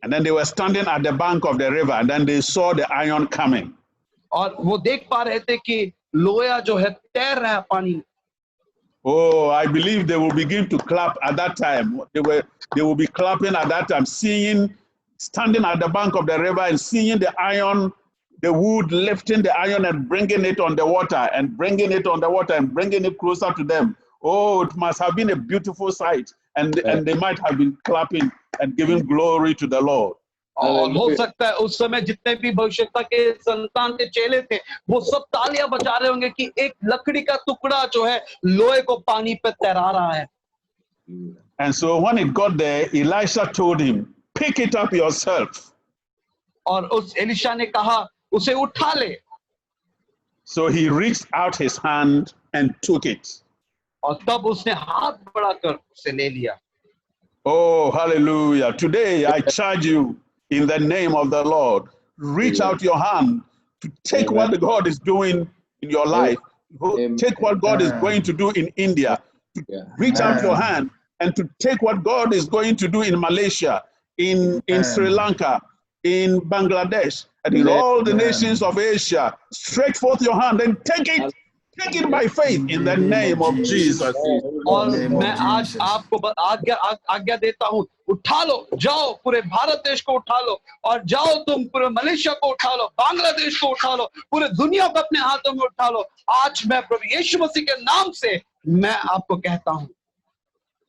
And then they were standing at the bank of the river, and then they saw the iron coming. और वो देख पा रहे थे कि लोहा जो है तैर रहा है पानी में। Oh, I believe they will begin to clap at that time. They will be clapping at that time, standing at the bank of the river and seeing the iron, the wood, lifting the iron and bringing it on the water and bringing it on the water and bringing it closer to them. Oh, it must have been a beautiful sight, and they might have been clapping and giving glory to the Lord. और हो सकता है उस समय जितने भी भविष्यता के संतान के चेले थे, वो सब तालियां बजा रहे होंगे कि एक लकड़ी का टुकड़ा जो है लोहे को पानी पे तैरा रहा है। And so when it got there, Elisha told him, "Pick it up yourself." और उस एलिशा ने कहा उसे उठा ले। So he reached out his hand and took it. और तब उसने हाथ बढ़ाकर उसे ले लिया। Oh, hallelujah. Today I charge you in the name of the Lord. Reach out your hand to take Amen. what God is doing in your life. Amen. Take what God is going to do in India. Yeah. Reach out your Amen. hand and to take what God is going to do in Malaysia, in Sri Amen. Lanka, in Bangladesh, and in Amen. all the Amen. nations of Asia. Stretch forth your hand and take it. Take it by faith In in the the name name of of Jesus. और name of मैं आज Jesus. आपको आज्ञा देता हूँ, उठा लो, जाओ पूरे भारत देश को उठा लो और जाओ तुम पूरे मलेशिया को उठा लो, बांग्लादेश को उठा लो, पूरे दुनिया को अपने हाथों में उठा लो। आज मैं प्रभु यीशु मसीह के नाम से मैं आपको कहता हूँ,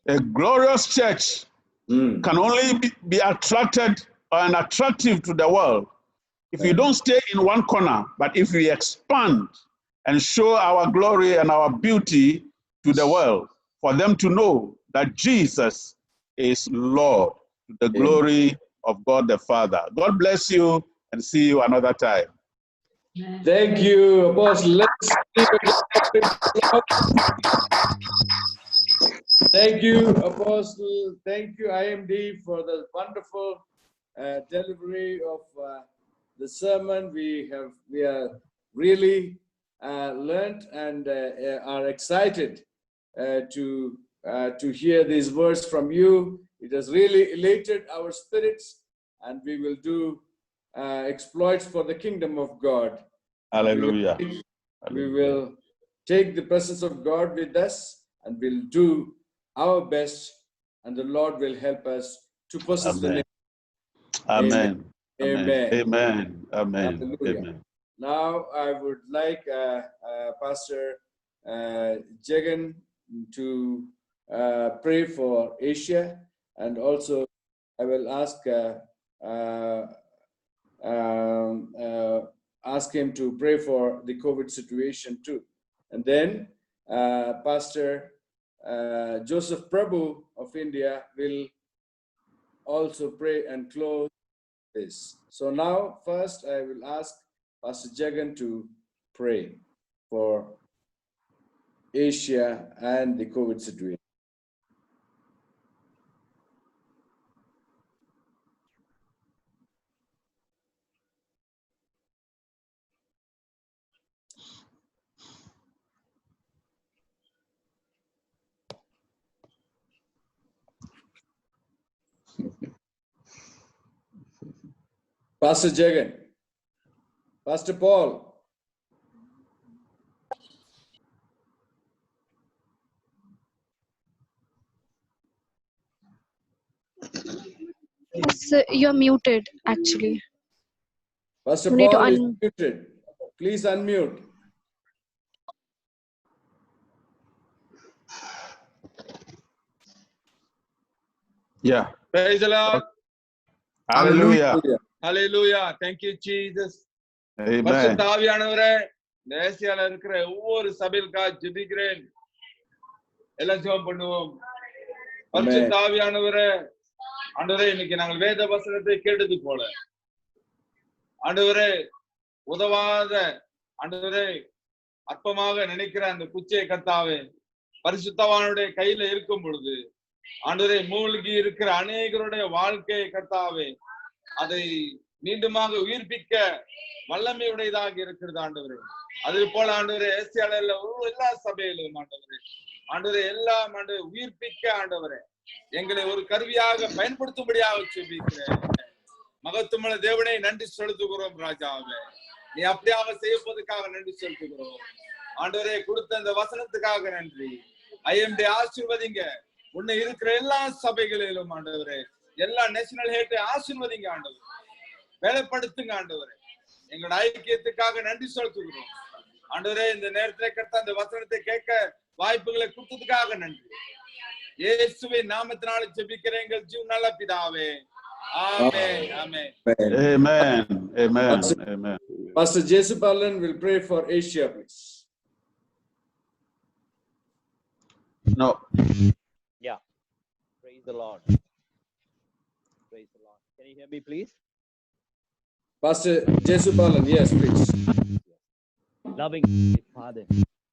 A glorious church can only be attracted and attractive to the world if we don't stay in one corner, but if we expand and show our glory and our beauty to the world, for them to know that Jesus is Lord, to the glory of God the Father. God bless you and see you another time. Thank you, Apostle. Let's give a Thank you, Apostle. Thank you, IMD, for the wonderful delivery of the sermon. We are really learned and are excited to hear these words from you. It has really elated our spirits, and we will do exploits for the kingdom of God. Hallelujah. We will take the presence of God with us, and we'll do our best, and the Lord will help us to possess the name. Amen. Amen. Amen. Amen. Hallelujah. Amen. Now I would like Pastor Jagan to pray for Asia, and also I will ask him to pray for the COVID situation too. And then Pastor Joseph Prabhu of India will also pray and close this. So now first I will ask Pastor Jagan to pray for Asia and the COVID situation. Pastor Jagan, Pastor Paul. So you're muted, actually. Pastor You need to Paul is muted. Please unmute. Yeah. Praise the Lord. Hallelujah. Hallelujah. Thank you, Jesus. Amen. பரிசுத்த ஆவியானவரே, நேசியால இருக்கிற ஒவ்வொரு சபைகளுக்காக ஜெபிக்கிறேன். எல்லாம் ஜெபம் பண்ணுவோம். பரிசுத்த ஆவியானவரே, ஆண்டவரே, இன்னைக்கு நாங்கள் வேத வசனத்தை கேட்டது போல ஆண்டவரே, உதவாத ஆண்டவரே, அற்பமாக நினைக்கிற அந்த குச்சை கர்த்தாவே, பரிசுத்தவானுடைய கையில இருக்கும் பொழுது ஆண்டவரே, மூழ்கி இருக்கிற அநேகருடைய வாழ்க்கை கர்த்தாவே, அதை மீண்டுமாக உயிர்ப்பிக்க வல்லமையுடையதாக இருக்கிறது ஆண்டவரே. அது போல ஆண்டவரே, ஏசியால எல்லா சபையிலும் ஆண்டவரே எல்லாம் ஆண்டவரே உயிர்ப்பிக்க ஆண்டவரே எங்களை ஒரு கருவியாக பயன்படுத்தும்படியாக ஜெபிக்கிறேன். மகத்துவமுள்ள தேவனே, நன்றி செலுத்துகிறோம் ராஜாவே. நீ அப்படியாக செய்யப்போவதற்காக நன்றி செலுத்துகிறோம் ஆண்டவரே. கொடுத்த அந்த வசனத்துக்காக நன்றி. ஐஎம்டி ஆசீர்வதிங்க. உன்னை இருக்கிற எல்லா சபைகளிலும் ஆண்டவரே, எல்லா நேஷனல் ஹெட்டை ஆசீர்வதிங்க ஆண்டவரே. வேலைப்படுத்துங்க ஆண்டவரே. எங்களோட ஐக்கியத்துக்காக நன்றி செலுத்துகிறோம் ஆண்டவரே. இந்த நேரத்தை கர்த்தா அந்த வசனத்தை கேட்க வாய்ப்புகளை கொடுத்ததுக்காக நன்றி. இயேசுவின் நாமத்தினால ஜெபிக்கிறேன் எங்கள் ஜீவனுள்ள பிதாவே. Amen. Amen. Amen. Amen. Amen. Pastor Joseph Allen will pray for Asia, please. No. Yeah. Praise the Lord. Praise the Lord. Can you hear me, please? Pastor Jesupalan, yes, please. Loving Father,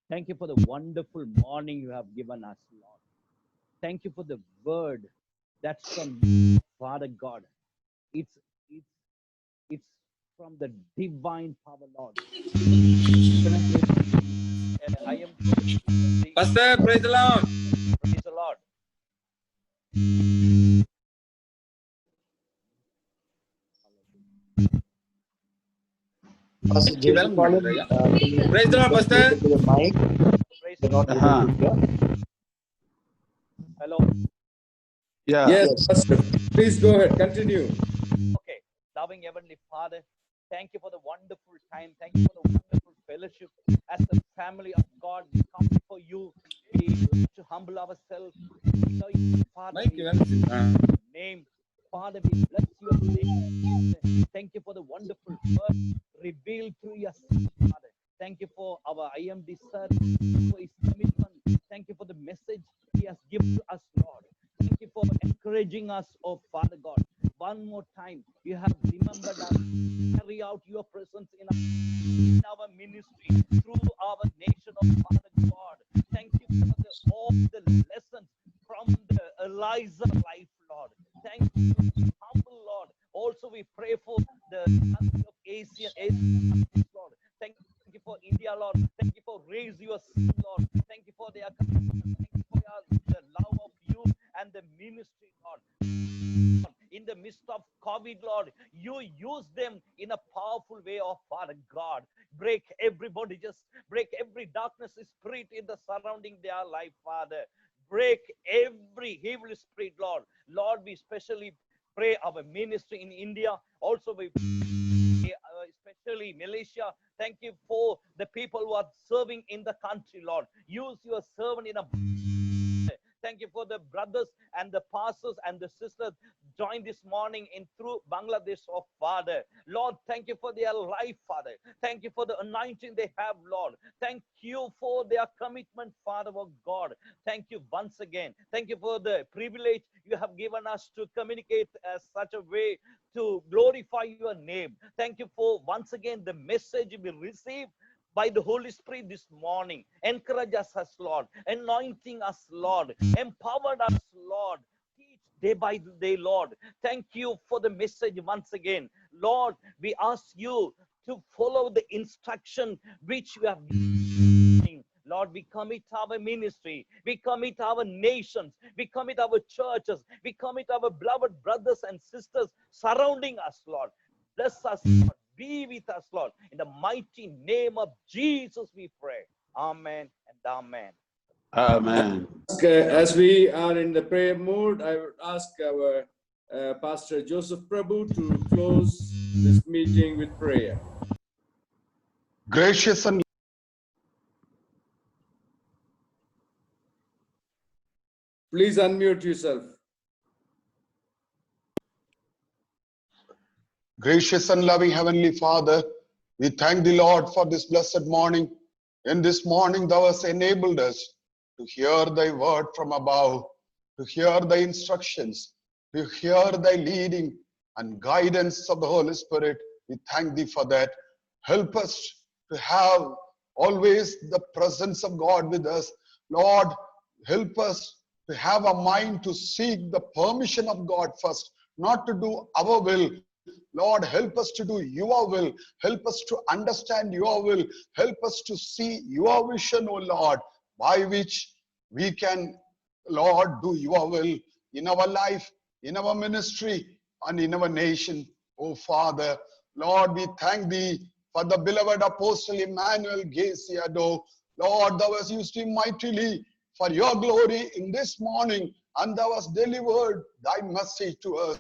thank you for the wonderful morning you have given us, Lord. Thank you for the word that's from you, Father God. It's from the divine power, Lord. I am Pastor, praise the Lord. Praise the Lord. Pastor Jason Colin, Praise the Lord, Pastor. the mic. Praise We're not able Uh-huh. to hear. Hello. Yeah. Yes, Pastor. Please go ahead. Continue. Okay. Loving Heavenly Father, thank you for the wonderful time. Thank you for the wonderful fellowship. As the family of God, we come before you. We like to humble ourselves. Father, we name. Father, we bless your name. Thank you for the wonderful word revealed through your Son, Father. Thank you for our IMD sir, for his commitment. Thank you for the message he has given to us, Lord. Thank you for encouraging us, oh Father God. One more time, you have remembered us to carry out your presence in our ministry through our nation, oh Father God. Thank you for all the lessons from the Eliza life, Lord. Thank you, humble Lord. Also, we pray for the country of Asia, Lord. Thank you for India, Lord. Thank you for raise your son, Lord. Thank you for their commitment. Thank you for the love of you and the ministry, Lord. In the midst of COVID, Lord, you use them in a powerful way, oh Father God. Break every bondages, break every darkness spirit in the surrounding their life, Father. Break every evil spirit, Lord. Lord, we especially pray our ministry in India. Also, we especially Malaysia. Thank you for the people who are serving in the country, Lord. Use your servant in a thank you for the brothers and the pastors and the sisters joined this morning in through Bangladesh, oh Father. Lord, thank you for their life, Father. Thank you for the anointing they have, Lord. Thank you for their commitment, Father, oh God. Thank you once again. Thank you for the privilege you have given us to communicate as such a way to glorify your name. Thank you for once again the message we received by the Holy Spirit this morning. Encourage us, Lord. Anointing us, Lord. Empowered us, Lord. Teach day by day, Lord. Thank you for the message once again. Lord, we ask you to follow the instruction which you have given. Lord, we commit our ministry. We commit our nations. We commit our churches. We commit our beloved brothers and sisters surrounding us, Lord. Bless us, Lord. Be with us, Lord. In the mighty name of Jesus, we pray. Amen and amen. Amen. As we are in the prayer mood, I would ask our Pastor Joseph Prabhu to close this meeting with prayer. Gracious and Please unmute yourself. Gracious and loving Heavenly Father, we thank the Lord for this blessed morning. In this morning, thou hast enabled us to hear thy word from above, to hear thy instructions, to hear thy leading and guidance of the Holy Spirit. We thank thee for that. Help us to have always the presence of God with us. Lord, help us to have a mind to seek the permission of God first, not to do our will. Lord, help us to do your will. Help us to understand your will. Help us to see your vision, O Lord, by which we can, Lord, do your will in our life, in our ministry, and in our nation. O Father, Lord, we thank thee for the beloved Apostle Emmanuel Gasiado. Lord, thou hast used him mightily for your glory in this morning, and thou hast delivered thy message to us.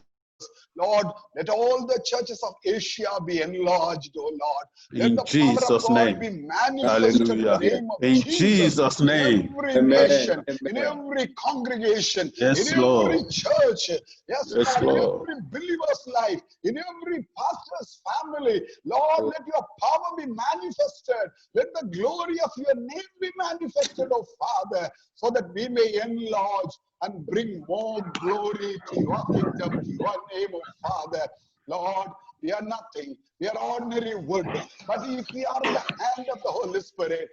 Lord, let all the churches of Asia be enlarged, O Lord. Let In the power of Jesus' God name. be manifested in the Hallelujah. name of In Jesus. Jesus' In name. every Amen. nation, in Amen. every congregation, in Yes, every Lord. church, yes, Yes, Lord, in Lord. every believer's life, in every pastor's family. Lord, let your power be manifested. Let the glory of your name be manifested, O Father, so that we may enlarge and bring more glory to your kingdom, to your name, O Father. Lord, we are nothing. We are ordinary wood. But if we are in the hand of the Holy Spirit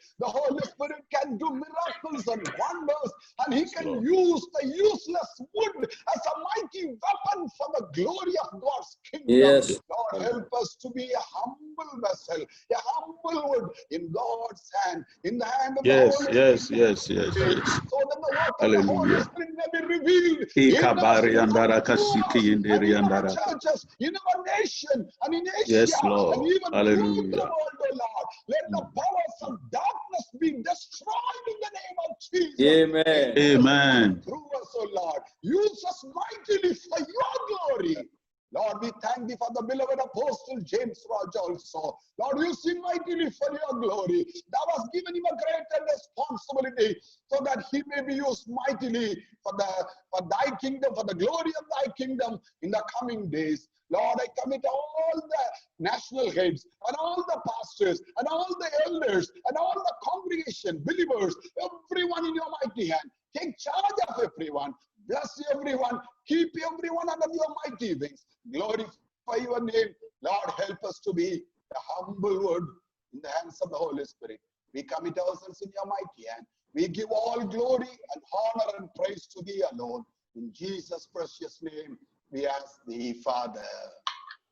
can do miracles and wonders, and He can use the useless wood as a mighty weapon for the glory of God's kingdom. Yes. Lord, help us to be a humble vessel, a humble wood in God's hand, in the hand of the Yes, Holy yes, Spirit. yes, yes, yes. So that the work of the Holy Hallelujah. Spirit may be revealed in Ikabari us, andara through us, kasiki and inderi in our andara. churches, in our nation, and in Asia, Yes, and Lord. even through the Hallelujah. world, oh Lord. Let the powers of darkness be destroyed in the name of Jesus. Amen. Amen. Through us, oh Lord. Use us mightily for your glory. Lord, we thank thee for the beloved apostle James Raj also. Lord, use him mightily for your glory. Thou hast given him a greater responsibility so that he may be used mightily for thy kingdom, for the glory of thy kingdom in the coming days. Lord, I commit all the national heads and all the pastors and all the elders and all the congregation, believers, everyone in your mighty hand. Take charge of everyone. Bless everyone. Keep everyone under your mighty wings. Glorify your name. Lord, help us to be the humble word in the hands of the Holy Spirit. We commit ourselves in your mighty hand. We give all glory and honor and praise to thee alone. In Jesus' precious name, we ask thee, Father.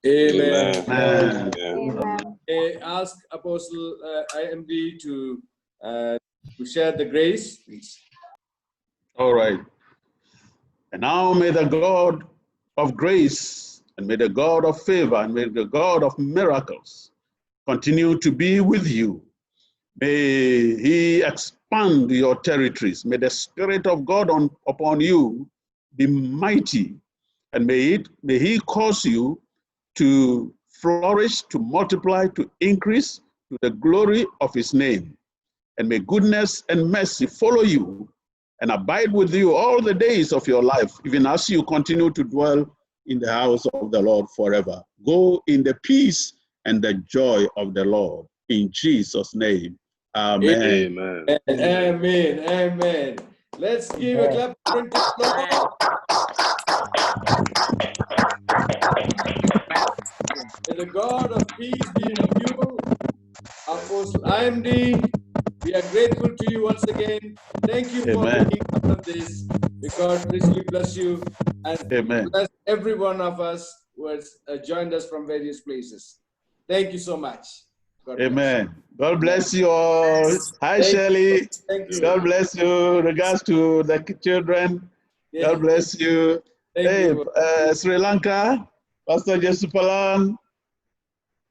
Amen. Amen. Amen. I ask Apostle IMD to share the grace, please. All right. And now may the God of grace and may the God of favor and may the God of miracles continue to be with you. May He expand your territories. May the Spirit of God upon you be mighty, and may He cause you to flourish, to multiply, to increase to the glory of His name. And may goodness and mercy follow you and abide with you all the days of your life, even as you continue to dwell in the house of the Lord forever. Go in the peace and the joy of the Lord. In Jesus' name, amen. Amen. Amen. Amen. Let's give a clap to the Lord. May the God of peace be with you, Apostle IMD. We are grateful to you once again. Thank you for Amen. being part of this. May God richly bless you and Amen. bless every one of us who has joined us from various places. Thank you so much. God bless. Amen. God bless you all. Hi, Thank you. Shirley. Thank you. God bless you. Regards to the children. Yeah. God bless you. Thank Hey, you. Sri Lanka, Pastor Jesupalan,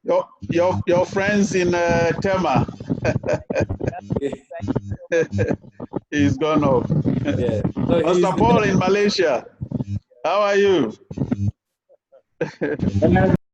your friends in Tema. He's gone off. Yeah. So Pastor Paul in Malaysia. How are you?